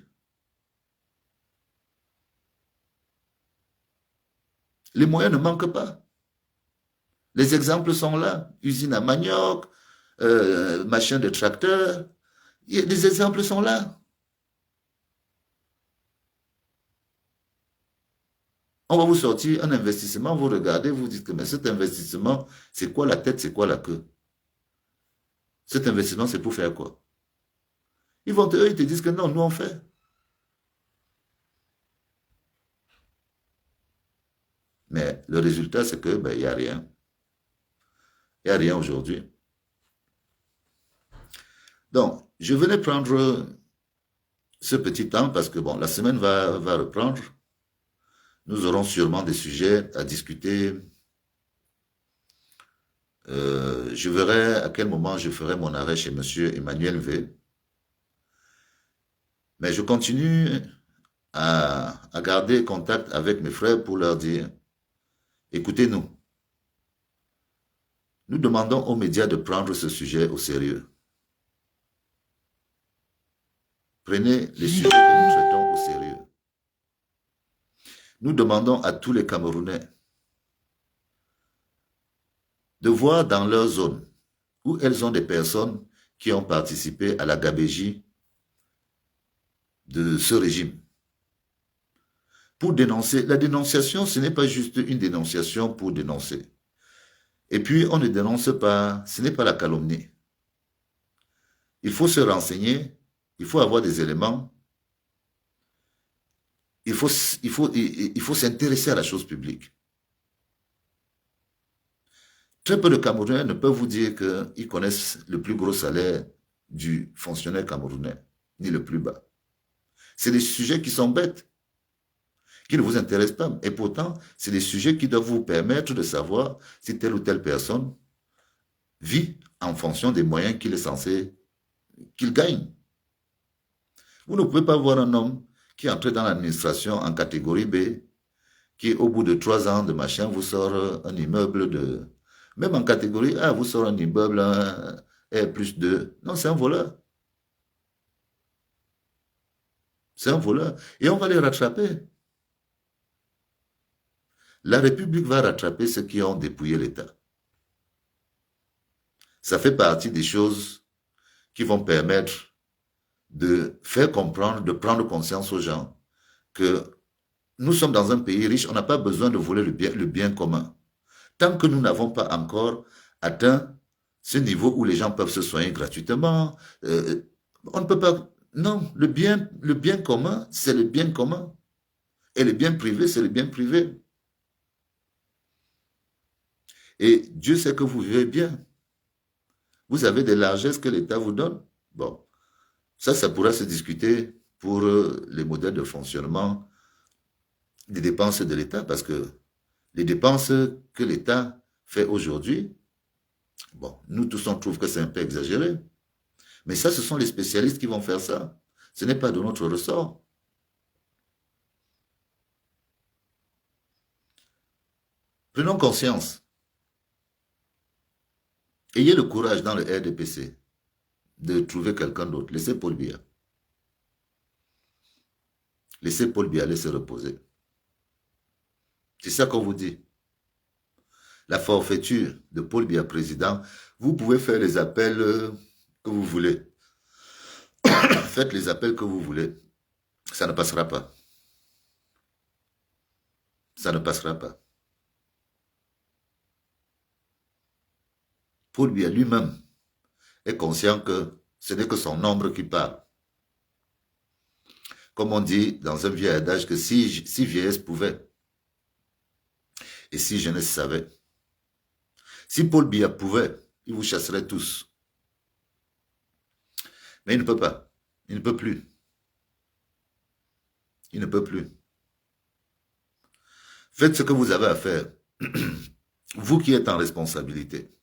Les moyens ne manquent pas. Les exemples sont là. Usine à manioc, machin de tracteur. Les exemples sont là. On va vous sortir un investissement, vous regardez, vous dites que mais cet investissement, c'est quoi la tête, c'est quoi la queue? Cet investissement, c'est pour faire quoi? Ils te disent que non, nous on fait. Mais le résultat, c'est que ben, il n'y a rien. Il n'y a rien aujourd'hui. Donc, je venais prendre ce petit temps parce que bon, la semaine va reprendre. Nous aurons sûrement des sujets à discuter. Je verrai à quel moment je ferai mon arrêt chez M. Emmanuel V. Mais je continue à garder contact avec mes frères pour leur dire, écoutez-nous, Nous demandons aux médias de prendre ce sujet au sérieux. Prenez les sujets que nous traitons au sérieux. Nous demandons à tous les Camerounais de voir dans leur zone où elles ont des personnes qui ont participé à la gabégie de ce régime. Pour dénoncer, la dénonciation, ce n'est pas juste une dénonciation pour dénoncer. Et puis, on ne dénonce pas, ce n'est pas la calomnie. Il faut se renseigner, il faut avoir des éléments, il faut s'intéresser à la chose publique. Très peu de Camerounais ne peuvent vous dire qu'ils connaissent le plus gros salaire du fonctionnaire camerounais, ni le plus bas. C'est des sujets qui sont bêtes, qui ne vous intéressent pas. Et pourtant, c'est des sujets qui doivent vous permettre de savoir si telle ou telle personne vit en fonction des moyens qu'il est censé qu'il gagne. Vous ne pouvez pas voir un homme qui est entré dans l'administration en catégorie B, qui au bout de 3 ans de machin vous sort un immeuble de... Même en catégorie A, vous sort un immeuble R+2. Non, c'est un voleur. C'est un voleur. Et on va les rattraper. La République va rattraper ceux qui ont dépouillé l'État. Ça fait partie des choses qui vont permettre de faire comprendre, de prendre conscience aux gens que nous sommes dans un pays riche, on n'a pas besoin de voler le bien commun. Tant que nous n'avons pas encore atteint ce niveau où les gens peuvent se soigner gratuitement, on ne peut pas... Non, le bien commun, c'est le bien commun. Et le bien privé, c'est le bien privé. Et Dieu sait que vous vivez bien. Vous avez des largesses que l'État vous donne. Bon, ça pourra se discuter pour les modèles de fonctionnement des dépenses de l'État, parce que les dépenses que l'État fait aujourd'hui, bon, nous tous on trouve que c'est un peu exagéré. Mais ça, ce sont les spécialistes qui vont faire ça. Ce n'est pas de notre ressort. Prenons conscience. Ayez le courage dans le RDPC de trouver quelqu'un d'autre. Laissez Paul Biya. Laissez Paul Biya aller se reposer. C'est ça qu'on vous dit. La forfaiture de Paul Biya président, vous pouvez faire les appels que vous voulez. Faites les appels que vous voulez. Ça ne passera pas. Ça ne passera pas. Paul Biya lui-même est conscient que ce n'est que son ombre qui parle. Comme on dit dans un vieil adage que si vieillesse pouvait, et si jeunesse savait, si Paul Biya pouvait, il vous chasserait tous. Mais il ne peut pas. Il ne peut plus. Il ne peut plus. Faites ce que vous avez à faire. Vous qui êtes en responsabilité.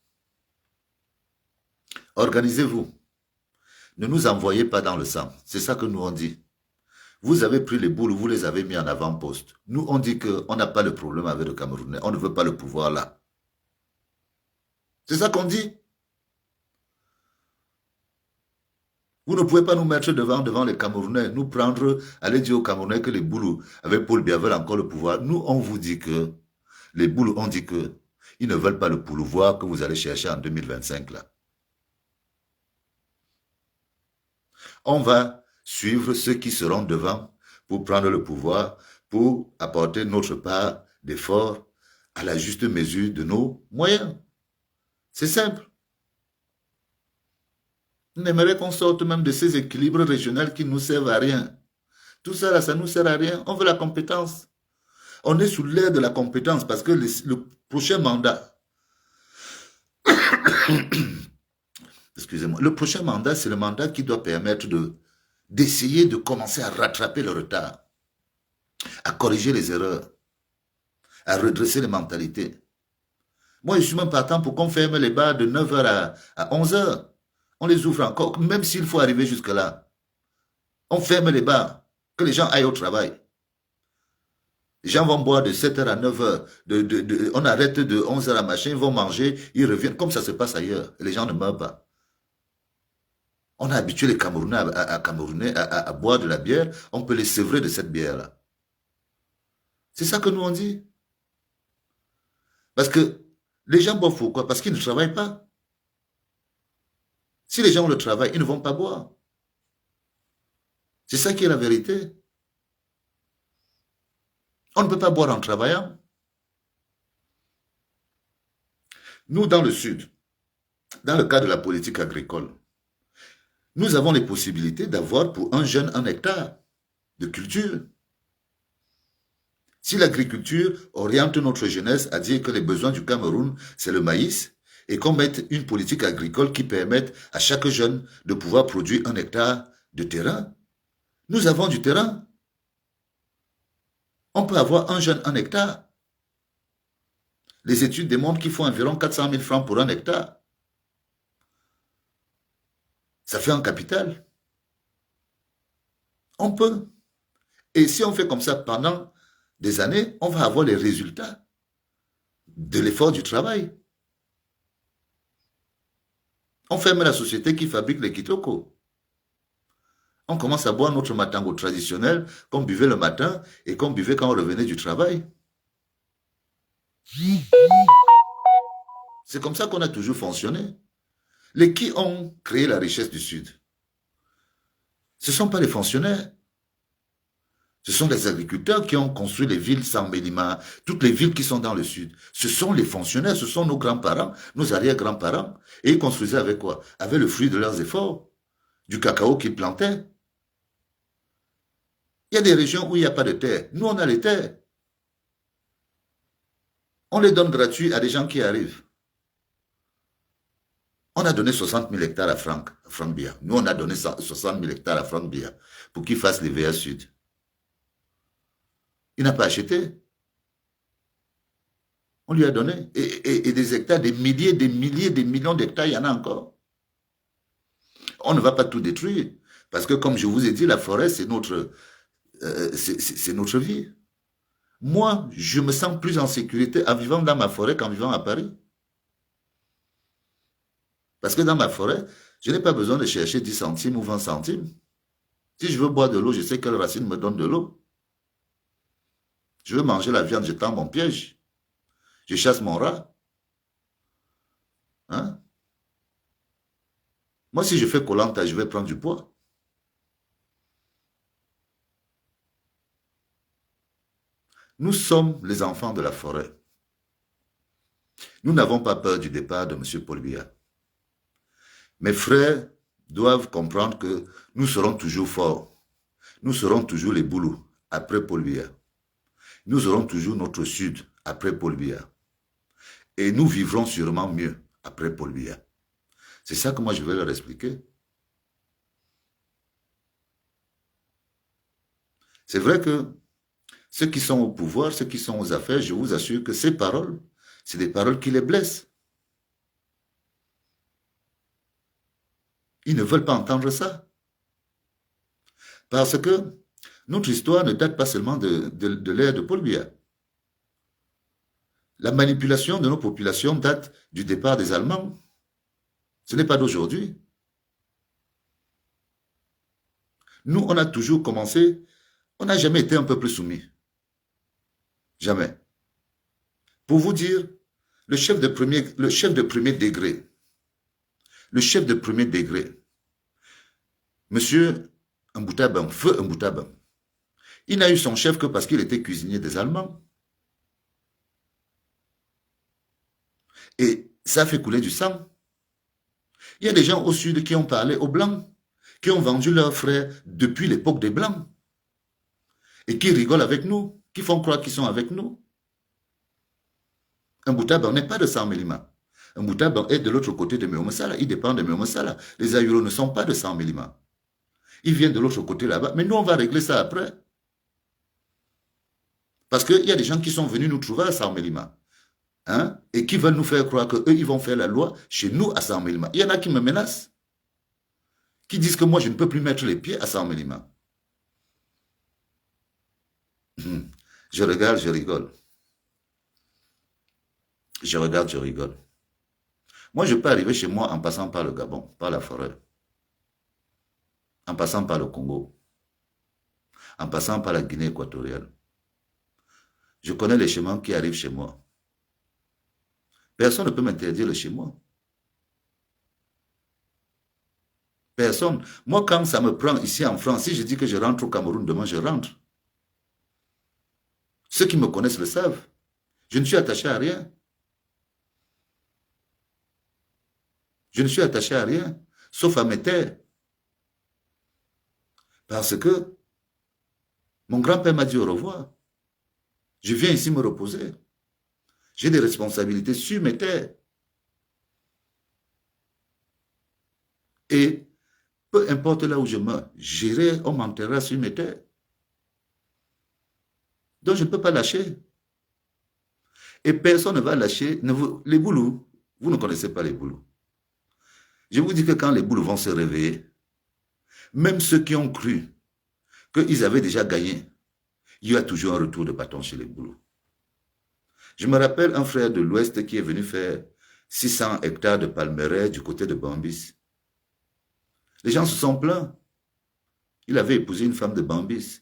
Organisez-vous. Ne nous envoyez pas dans le sang. C'est ça que nous on dit. Vous avez pris les boules, vous les avez mis en avant-poste. Nous, on dit qu'on n'a pas le problème avec le Camerounais. On ne veut pas le pouvoir là. C'est ça qu'on dit. Vous ne pouvez pas nous mettre devant les Camerounais, nous prendre, aller dire aux Camerounais que les Boulous avec Paul Biya veulent encore le pouvoir. Nous, on vous dit que, les Boulous, on dit que, ils ne veulent pas le pouvoir que vous allez chercher en 2025 là. On va suivre ceux qui seront devant pour prendre le pouvoir, pour apporter notre part d'effort à la juste mesure de nos moyens. C'est simple. On aimerait qu'on sorte même de ces équilibres régionaux qui ne nous servent à rien. Tout ça, là, ça ne nous sert à rien. On veut la compétence. On est sous l'air de la compétence parce que le prochain mandat, excusez-moi, le prochain mandat, c'est le mandat qui doit permettre d'essayer de commencer à rattraper le retard, à corriger les erreurs, à redresser les mentalités. Moi, je suis même partant pour qu'on ferme les bars de 9h à 11h. On les ouvre encore, même s'il faut arriver jusque-là. On ferme les bars, que les gens aillent au travail. Les gens vont boire de 7h à 9h. On arrête de 11h à machin, ils vont manger, ils reviennent, comme ça se passe ailleurs. Les gens ne meurent pas. On a habitué les Camerounais à boire de la bière, on peut les sevrer de cette bière-là. C'est ça que nous on dit. Parce que les gens boivent pourquoi? Parce qu'ils ne travaillent pas. Si les gens ont le travail, ils ne vont pas boire. C'est ça qui est la vérité. On ne peut pas boire en travaillant. Nous, dans le Sud, dans le cadre de la politique agricole, nous avons les possibilités d'avoir pour un jeune 1 hectare de culture. Si l'agriculture oriente notre jeunesse à dire que les besoins du Cameroun, c'est le maïs, et qu'on mette une politique agricole qui permette à chaque jeune de pouvoir produire 1 hectare de terrain, nous avons du terrain. On peut avoir un jeune 1 hectare. Les études démontrent qu'il faut environ 400 000 francs pour 1 hectare. Ça fait un capital. On peut. Et si on fait comme ça pendant des années, on va avoir les résultats de l'effort du travail. On ferme la société qui fabrique les kitoko. On commence à boire notre matango traditionnel qu'on buvait le matin et qu'on buvait quand on revenait du travail. C'est comme ça qu'on a toujours fonctionné. Les qui ont créé la richesse du Sud, ce ne sont pas les fonctionnaires. Ce sont les agriculteurs qui ont construit les villes sans Mélima, toutes les villes qui sont dans le Sud. Ce sont les fonctionnaires, ce sont nos grands-parents, nos arrière-grands-parents. Et ils construisaient avec quoi? Avec le fruit de leurs efforts, du cacao qu'ils plantaient. Il y a des régions où il n'y a pas de terre. Nous, on a les terres. On les donne gratuits à des gens qui arrivent. On a donné 60 000 hectares à Franck Biya. Nous, on a donné 60 000 hectares à Franck Biya pour qu'il fasse les VA Sud. Il n'a pas acheté. On lui a donné. Et des hectares, des milliers, des millions d'hectares, il y en a encore. On ne va pas tout détruire. Parce que, comme je vous ai dit, la forêt, c'est notre vie. Moi, je me sens plus en sécurité en vivant dans ma forêt qu'en vivant à Paris. Parce que dans ma forêt, je n'ai pas besoin de chercher 10 centimes ou 20 centimes. Si je veux boire de l'eau, je sais quelle racine me donne de l'eau. Je veux manger la viande, je tends mon piège. Je chasse mon rat. Hein? Moi, si je fais Koh-Lanta, je vais prendre du poids. Nous sommes les enfants de la forêt. Nous n'avons pas peur du départ de M. Paul Biya. Mes frères doivent comprendre que nous serons toujours forts. Nous serons toujours les boulous après Paul Biya. Nous aurons toujours notre Sud après Paul Biya. Et nous vivrons sûrement mieux après Paul Biya. C'est ça que moi je vais leur expliquer. C'est vrai que ceux qui sont au pouvoir, ceux qui sont aux affaires, je vous assure que ces paroles, c'est des paroles qui les blessent. Ils ne veulent pas entendre ça. Parce que notre histoire ne date pas seulement de l'ère de Paul Biya. La manipulation de nos populations date du départ des Allemands. Ce n'est pas d'aujourd'hui. Nous, on a toujours commencé, on n'a jamais été un peuple soumis. Jamais. Pour vous dire, le chef de premier degré, Monsieur Mboutabam, Feu Mboutabam, il n'a eu son chef que parce qu'il était cuisinier des Allemands. Et ça a fait couler du sang. Il y a des gens au sud qui ont parlé aux Blancs, qui ont vendu leurs frères depuis l'époque des Blancs, et qui rigolent avec nous, qui font croire qu'ils sont avec nous. Un Mboutabam n'est pas de Sam Mélima. Un Mboutabam est de l'autre côté de Méomessala. Il dépend de Méomessala. Les Ayuros ne sont pas de Sam Mélima. Ils viennent de l'autre côté là-bas. Mais nous, on va régler ça après. Parce qu'il y a des gens qui sont venus nous trouver à Sam Mélima. Hein, et qui veulent nous faire croire qu'eux, ils vont faire la loi chez nous à Sam Mélima. Il y en a qui me menacent. Qui disent que moi, je ne peux plus mettre les pieds à Sam Mélima. Je regarde, je rigole. Je regarde, je rigole. Moi, je peux arriver chez moi en passant par le Gabon, par la forêt, en passant par le Congo, en passant par la Guinée équatoriale. Je connais les chemins qui arrivent chez moi. Personne ne peut m'interdire le chez moi. Personne. Moi, quand ça me prend ici en France, si je dis que je rentre au Cameroun, demain je rentre. Ceux qui me connaissent le savent. Je ne suis attaché à rien. Je ne suis attaché à rien, sauf à mes terres. Parce que mon grand-père m'a dit au revoir. Je viens ici me reposer. J'ai des responsabilités sur mes terres. Et peu importe là où je meurs, j'irai, on m'enterrera sur mes terres. Donc je ne peux pas lâcher. Et personne ne va lâcher. Les boulous, vous ne connaissez pas les boulous. Je vous dis que quand les boulous vont se réveiller, même ceux qui ont cru qu'ils avaient déjà gagné, il y a toujours un retour de bâton chez les boulous. Je me rappelle un frère de l'Ouest qui est venu faire 600 hectares de palmeraie du côté de Bambis. Les gens se sont plaints. Il avait épousé une femme de Bambis,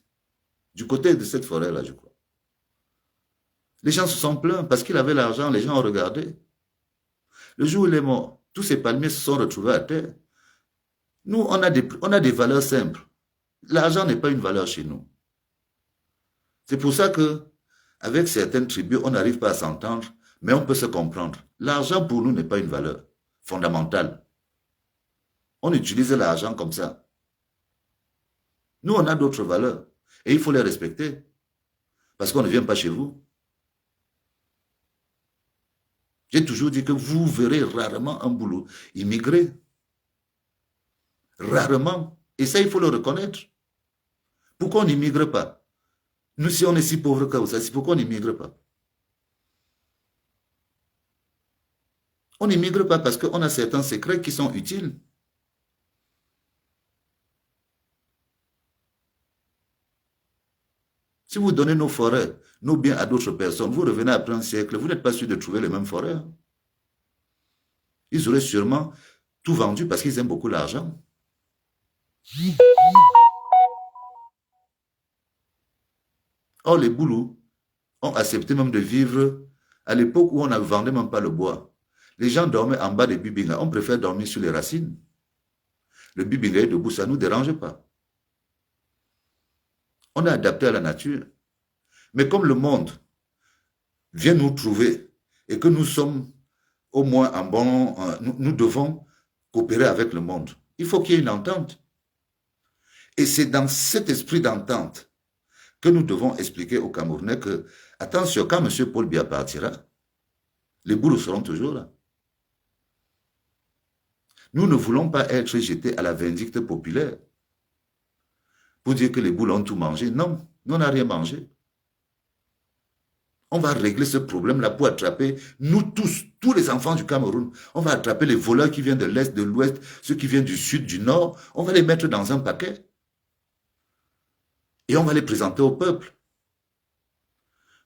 du côté de cette forêt-là, je crois. Les gens se sont plaints parce qu'il avait l'argent, les gens ont regardé. Le jour où il est mort, tous ces palmiers se sont retrouvés à terre. Nous, on a des valeurs simples. L'argent n'est pas une valeur chez nous. C'est pour ça que, avec certaines tribus, on n'arrive pas à s'entendre, mais on peut se comprendre. L'argent pour nous n'est pas une valeur fondamentale. On utilise l'argent comme ça. Nous, on a d'autres valeurs et il faut les respecter parce qu'on ne vient pas chez vous. J'ai toujours dit que vous verrez rarement un boulot immigré. Rarement. Et ça, il faut le reconnaître. Pourquoi on n'immigre pas? Nous, si on est si pauvres que ça, c'est pourquoi on n'immigre pas? On n'immigre pas parce qu'on a certains secrets qui sont utiles. Si vous donnez nos forêts, nos biens à d'autres personnes, vous revenez après un siècle, vous n'êtes pas sûr de trouver les mêmes forêts. Ils auraient sûrement tout vendu parce qu'ils aiment beaucoup l'argent. Or, les boulous ont accepté même de vivre à l'époque où on ne vendait même pas le bois. Les gens dormaient en bas des bibingas. On préfère dormir sur les racines. Le bibinga est debout, ça ne nous dérange pas. On est adapté à la nature. Mais comme le monde vient nous trouver et que nous sommes au moins en bon... Nous devons coopérer avec le monde. Il faut qu'il y ait une entente. Et c'est dans cet esprit d'entente que nous devons expliquer aux Camerounais que, attention, quand M. Paul Biya partira, les boulous seront toujours là. Nous ne voulons pas être jetés à la vindicte populaire pour dire que les boules ont tout mangé. Non, nous n'avons rien mangé. On va régler ce problème-là pour attraper, nous tous les enfants du Cameroun, on va attraper les voleurs qui viennent de l'Est, de l'Ouest, ceux qui viennent du Sud, du Nord, on va les mettre dans un paquet et on va les présenter au peuple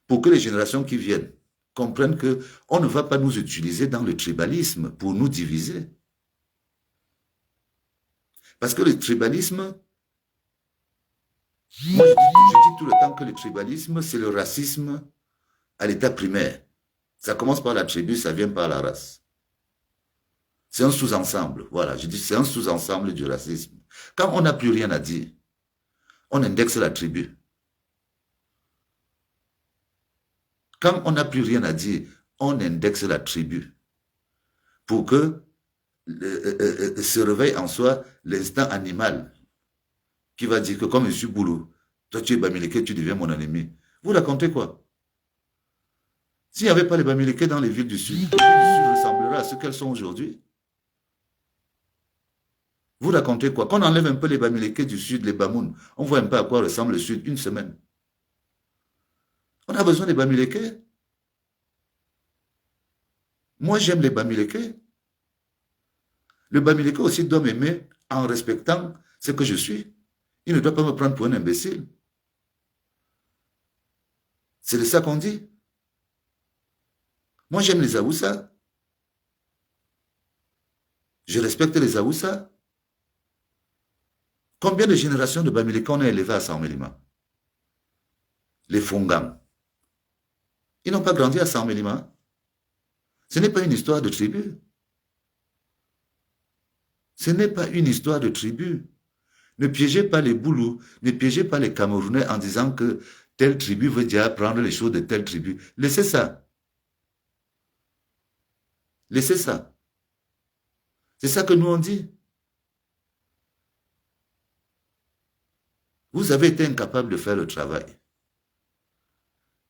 pour que les générations qui viennent comprennent qu'on ne va pas nous utiliser dans le tribalisme pour nous diviser. Parce que le tribalisme, moi je dis tout le temps que le tribalisme, c'est le racisme à l'état primaire. Ça commence par la tribu, ça vient par la race. C'est un sous-ensemble, voilà, je dis c'est un sous-ensemble du racisme. Quand on n'a plus rien à dire, on indexe la tribu. Quand on n'a plus rien à dire, on indexe la tribu pour que se réveille en soi l'instinct animal qui va dire que comme je suis boulot, toi tu es Bamileke, tu deviens mon ennemi. Vous racontez quoi? S'il n'y avait pas les Bamileke dans les villes du Sud, les villes du Sud ressembleraient à ce qu'elles sont aujourd'hui. Vous racontez quoi? Qu'on enlève un peu les Bamileke du Sud, les Bamoun, on voit un peu à quoi ressemble le Sud, une semaine. On a besoin des Bamileke. Moi, j'aime les Bamileke. Le Bamileke aussi doit m'aimer en respectant ce que je suis. Il ne doit pas me prendre pour un imbécile. C'est de ça qu'on dit. Moi, j'aime les Aoussa. Je respecte les Aoussa. Combien de générations de Bamileke on a élevé à Saomelima? Les Fongam. Ils n'ont pas grandi à Saomelima. Ce n'est pas une histoire de tribu. Ce n'est pas une histoire de tribu. Ne piégez pas les Boulous, ne piégez pas les Camerounais en disant que telle tribu veut dire prendre les choses de telle tribu. Laissez ça. Laissez ça. C'est ça que nous on dit. Vous avez été incapable de faire le travail.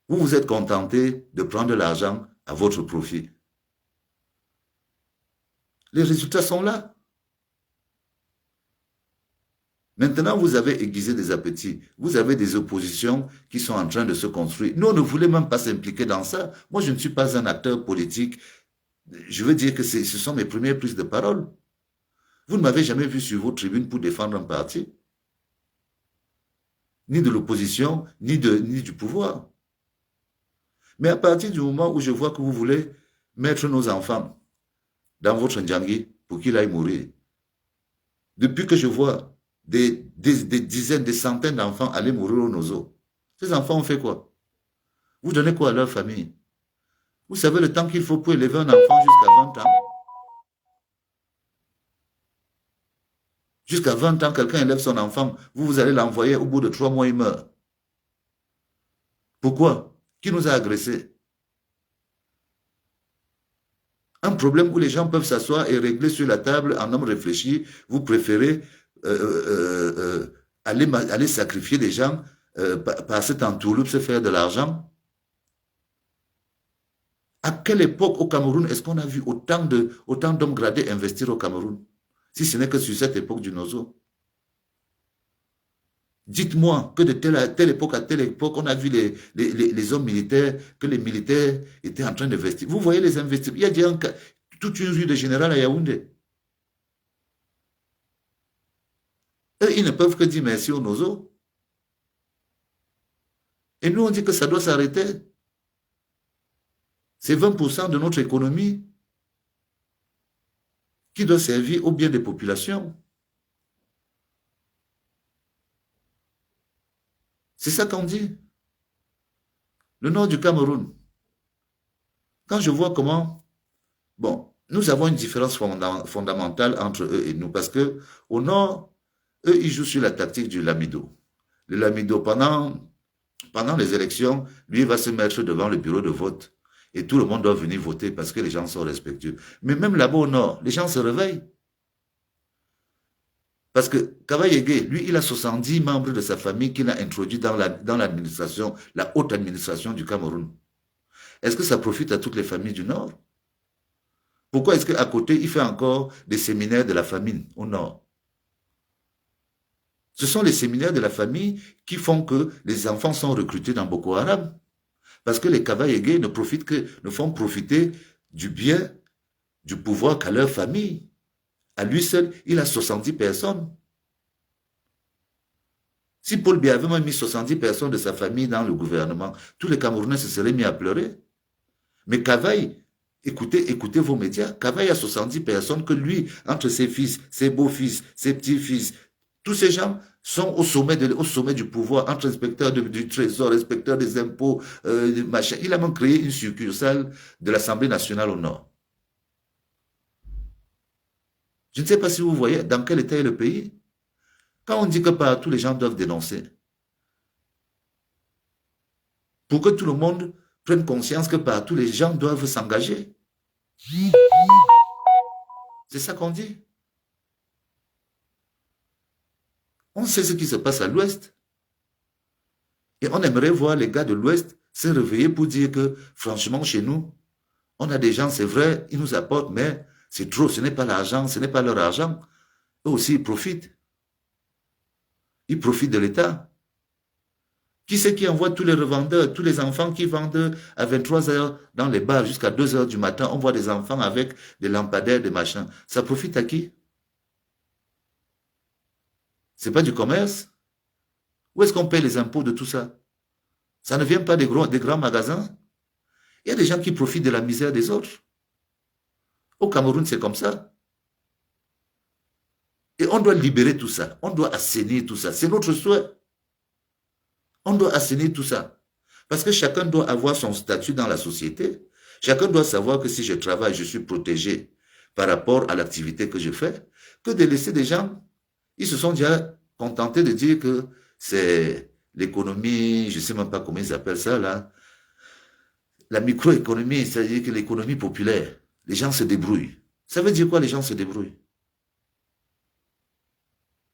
Vous vous êtes contenté de prendre l'argent à votre profit. Les résultats sont là. Maintenant, vous avez aiguisé des appétits. Vous avez des oppositions qui sont en train de se construire. Nous, on ne voulait même pas s'impliquer dans ça. Moi, je ne suis pas un acteur politique. Je veux dire que ce sont mes premières prises de parole. Vous ne m'avez jamais vu sur vos tribunes pour défendre un parti. Ni de l'opposition, ni du pouvoir. Mais à partir du moment où je vois que vous voulez mettre nos enfants dans votre Ndjangui pour qu'il aille mourir, depuis que je vois des dizaines, des centaines d'enfants aller mourir au Nozo, ces enfants ont fait quoi? Vous donnez quoi à leur famille? Vous savez le temps qu'il faut pour élever un enfant jusqu'à 20 ans? Jusqu'à 20 ans, quelqu'un élève son enfant, vous allez l'envoyer, au bout de 3 mois, il meurt. Pourquoi? Qui nous a agressés? Un problème où les gens peuvent s'asseoir et régler sur la table en homme réfléchi, vous préférez aller sacrifier des gens, passer en touloupe, se faire de l'argent. À quelle époque au Cameroun est-ce qu'on a vu autant d'hommes gradés investir au Cameroun? Si ce n'est que sur cette époque du Nozo. Dites-moi que de telle époque à telle époque, on a vu les hommes militaires, que les militaires étaient en train d'investir. Vous voyez les investissements. Il y a déjà toute une rue de général à Yaoundé. Eux, ils ne peuvent que dire merci au Nozo. Et nous, on dit que ça doit s'arrêter. C'est 20% de notre économie qui doit servir au bien des populations. C'est ça qu'on dit. Le nord du Cameroun. Quand je vois comment... Bon, nous avons une différence fondamentale entre eux et nous, parce que au nord, eux, ils jouent sur la tactique du lamido. Le lamido, pendant les élections, lui, il va se mettre devant le bureau de vote. Et tout le monde doit venir voter parce que les gens sont respectueux. Mais même là-bas au nord, les gens se réveillent. Parce que Kavayegue, lui, il a 70 membres de sa famille qu'il a introduits dans l'administration, la haute administration du Cameroun. Est-ce que ça profite à toutes les familles du Nord? Pourquoi est-ce qu'à côté, il fait encore des séminaires de la famine au Nord? Ce sont les séminaires de la famille qui font que les enfants sont recrutés dans Boko Haram. Parce que les Kavayegue ne font profiter du bien, du pouvoir qu'à leur famille. À lui seul, il a 70 personnes. Si Paul Biya avait mis 70 personnes de sa famille dans le gouvernement, tous les Camerounais se seraient mis à pleurer. Mais Kavaï, écoutez vos médias, Kavaï a 70 personnes que lui, entre ses fils, ses beaux-fils, ses petits-fils, tous ces gens sont au sommet du pouvoir, entre inspecteurs du trésor, inspecteurs des impôts, machin. Il a même créé une succursale de l'Assemblée nationale au Nord. Je ne sais pas si vous voyez dans quel état est le pays. Quand on dit que partout les gens doivent dénoncer, pour que tout le monde prenne conscience que partout les gens doivent s'engager. C'est ça qu'on dit. On sait ce qui se passe à l'Ouest. Et on aimerait voir les gars de l'Ouest se réveiller pour dire que, franchement, chez nous, on a des gens, c'est vrai, ils nous apportent, mais c'est trop, ce n'est pas l'argent, ce n'est pas leur argent. Eux aussi, ils profitent. Ils profitent de l'État. Qui c'est qui envoie tous les revendeurs, tous les enfants qui vendent à 23 heures dans les bars jusqu'à 2 heures du matin? On voit des enfants avec des lampadaires, des machins. Ça profite à qui? C'est pas du commerce? Où est-ce qu'on paie les impôts de tout ça? Ça ne vient pas des grands magasins. Il y a des gens qui profitent de la misère des autres. Au Cameroun, c'est comme ça. Et on doit libérer tout ça. On doit assainir tout ça. C'est notre souhait. On doit assainir tout ça. Parce que chacun doit avoir son statut dans la société. Chacun doit savoir que si je travaille, je suis protégé par rapport à l'activité que je fais, que de laisser des gens, ils se sont déjà contentés de dire que c'est l'économie, je ne sais même pas comment ils appellent ça là, la microéconomie, c'est-à-dire que l'économie populaire, les gens se débrouillent. Ça veut dire quoi, les gens se débrouillent?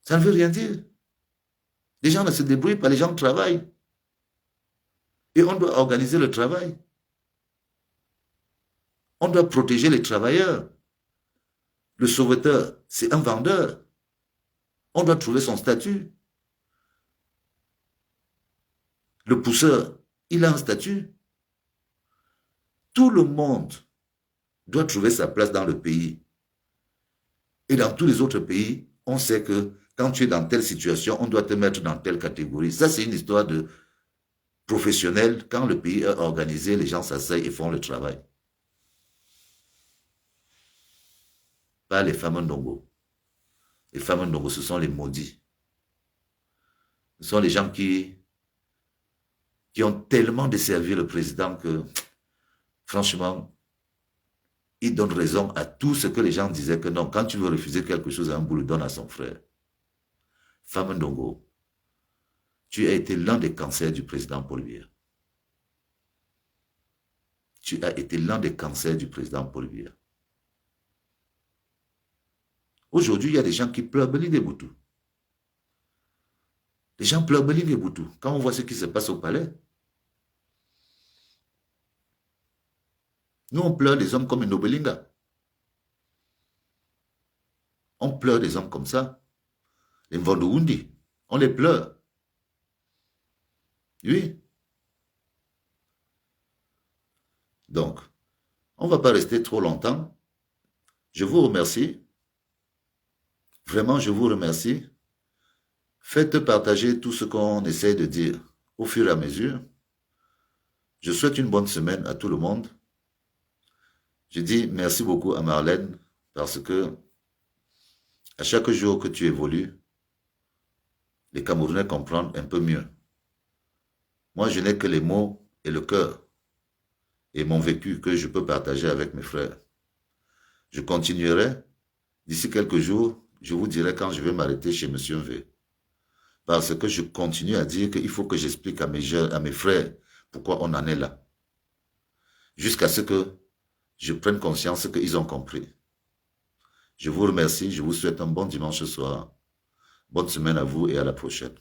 Ça ne veut rien dire. Les gens ne se débrouillent pas, les gens travaillent. Et on doit organiser le travail. On doit protéger les travailleurs. Le sauveteur, c'est un vendeur. On doit trouver son statut. Le pousseur, il a un statut. Tout le monde doit trouver sa place dans le pays. Et dans tous les autres pays, on sait que quand tu es dans telle situation, on doit te mettre dans telle catégorie. Ça, c'est une histoire de professionnel. Quand le pays est organisé, les gens s'asseyent et font le travail. Pas les femmes ndongo. Les femmes ndongo, ce sont les maudits. Ce sont les gens qui ont tellement desservi le président que, franchement, ils donnent raison à tout ce que les gens disaient que non, quand tu veux refuser quelque chose à un bout, le donne à son frère. Femme ndongo, tu as été l'un des cancers du président Paul Biya. Tu as été l'un des cancers du président Paul Biya. Aujourd'hui, il y a des gens qui pleurent Beli des Boutous. Les gens pleurent Beli des Boutous. Quand on voit ce qui se passe au palais, nous, on pleure des hommes comme Nobelinga. On pleure des hommes comme ça. Les Mvondouundi, on les pleure. Oui. Donc, on ne va pas rester trop longtemps. Je vous remercie. Vraiment, je vous remercie. Faites partager tout ce qu'on essaie de dire au fur et à mesure. Je souhaite une bonne semaine à tout le monde. Je dis merci beaucoup à Marlène parce que à chaque jour que tu évolues, les Camerounais comprennent un peu mieux. Moi, je n'ai que les mots et le cœur et mon vécu que je peux partager avec mes frères. Je continuerai. D'ici quelques jours, je vous dirai quand je vais m'arrêter chez M. V. Parce que je continue à dire qu'il faut que j'explique à mes frères pourquoi on en est là. Jusqu'à ce que je prenne conscience qu'ils ont compris. Je vous remercie, je vous souhaite un bon dimanche soir. Bonne semaine à vous et à la prochaine.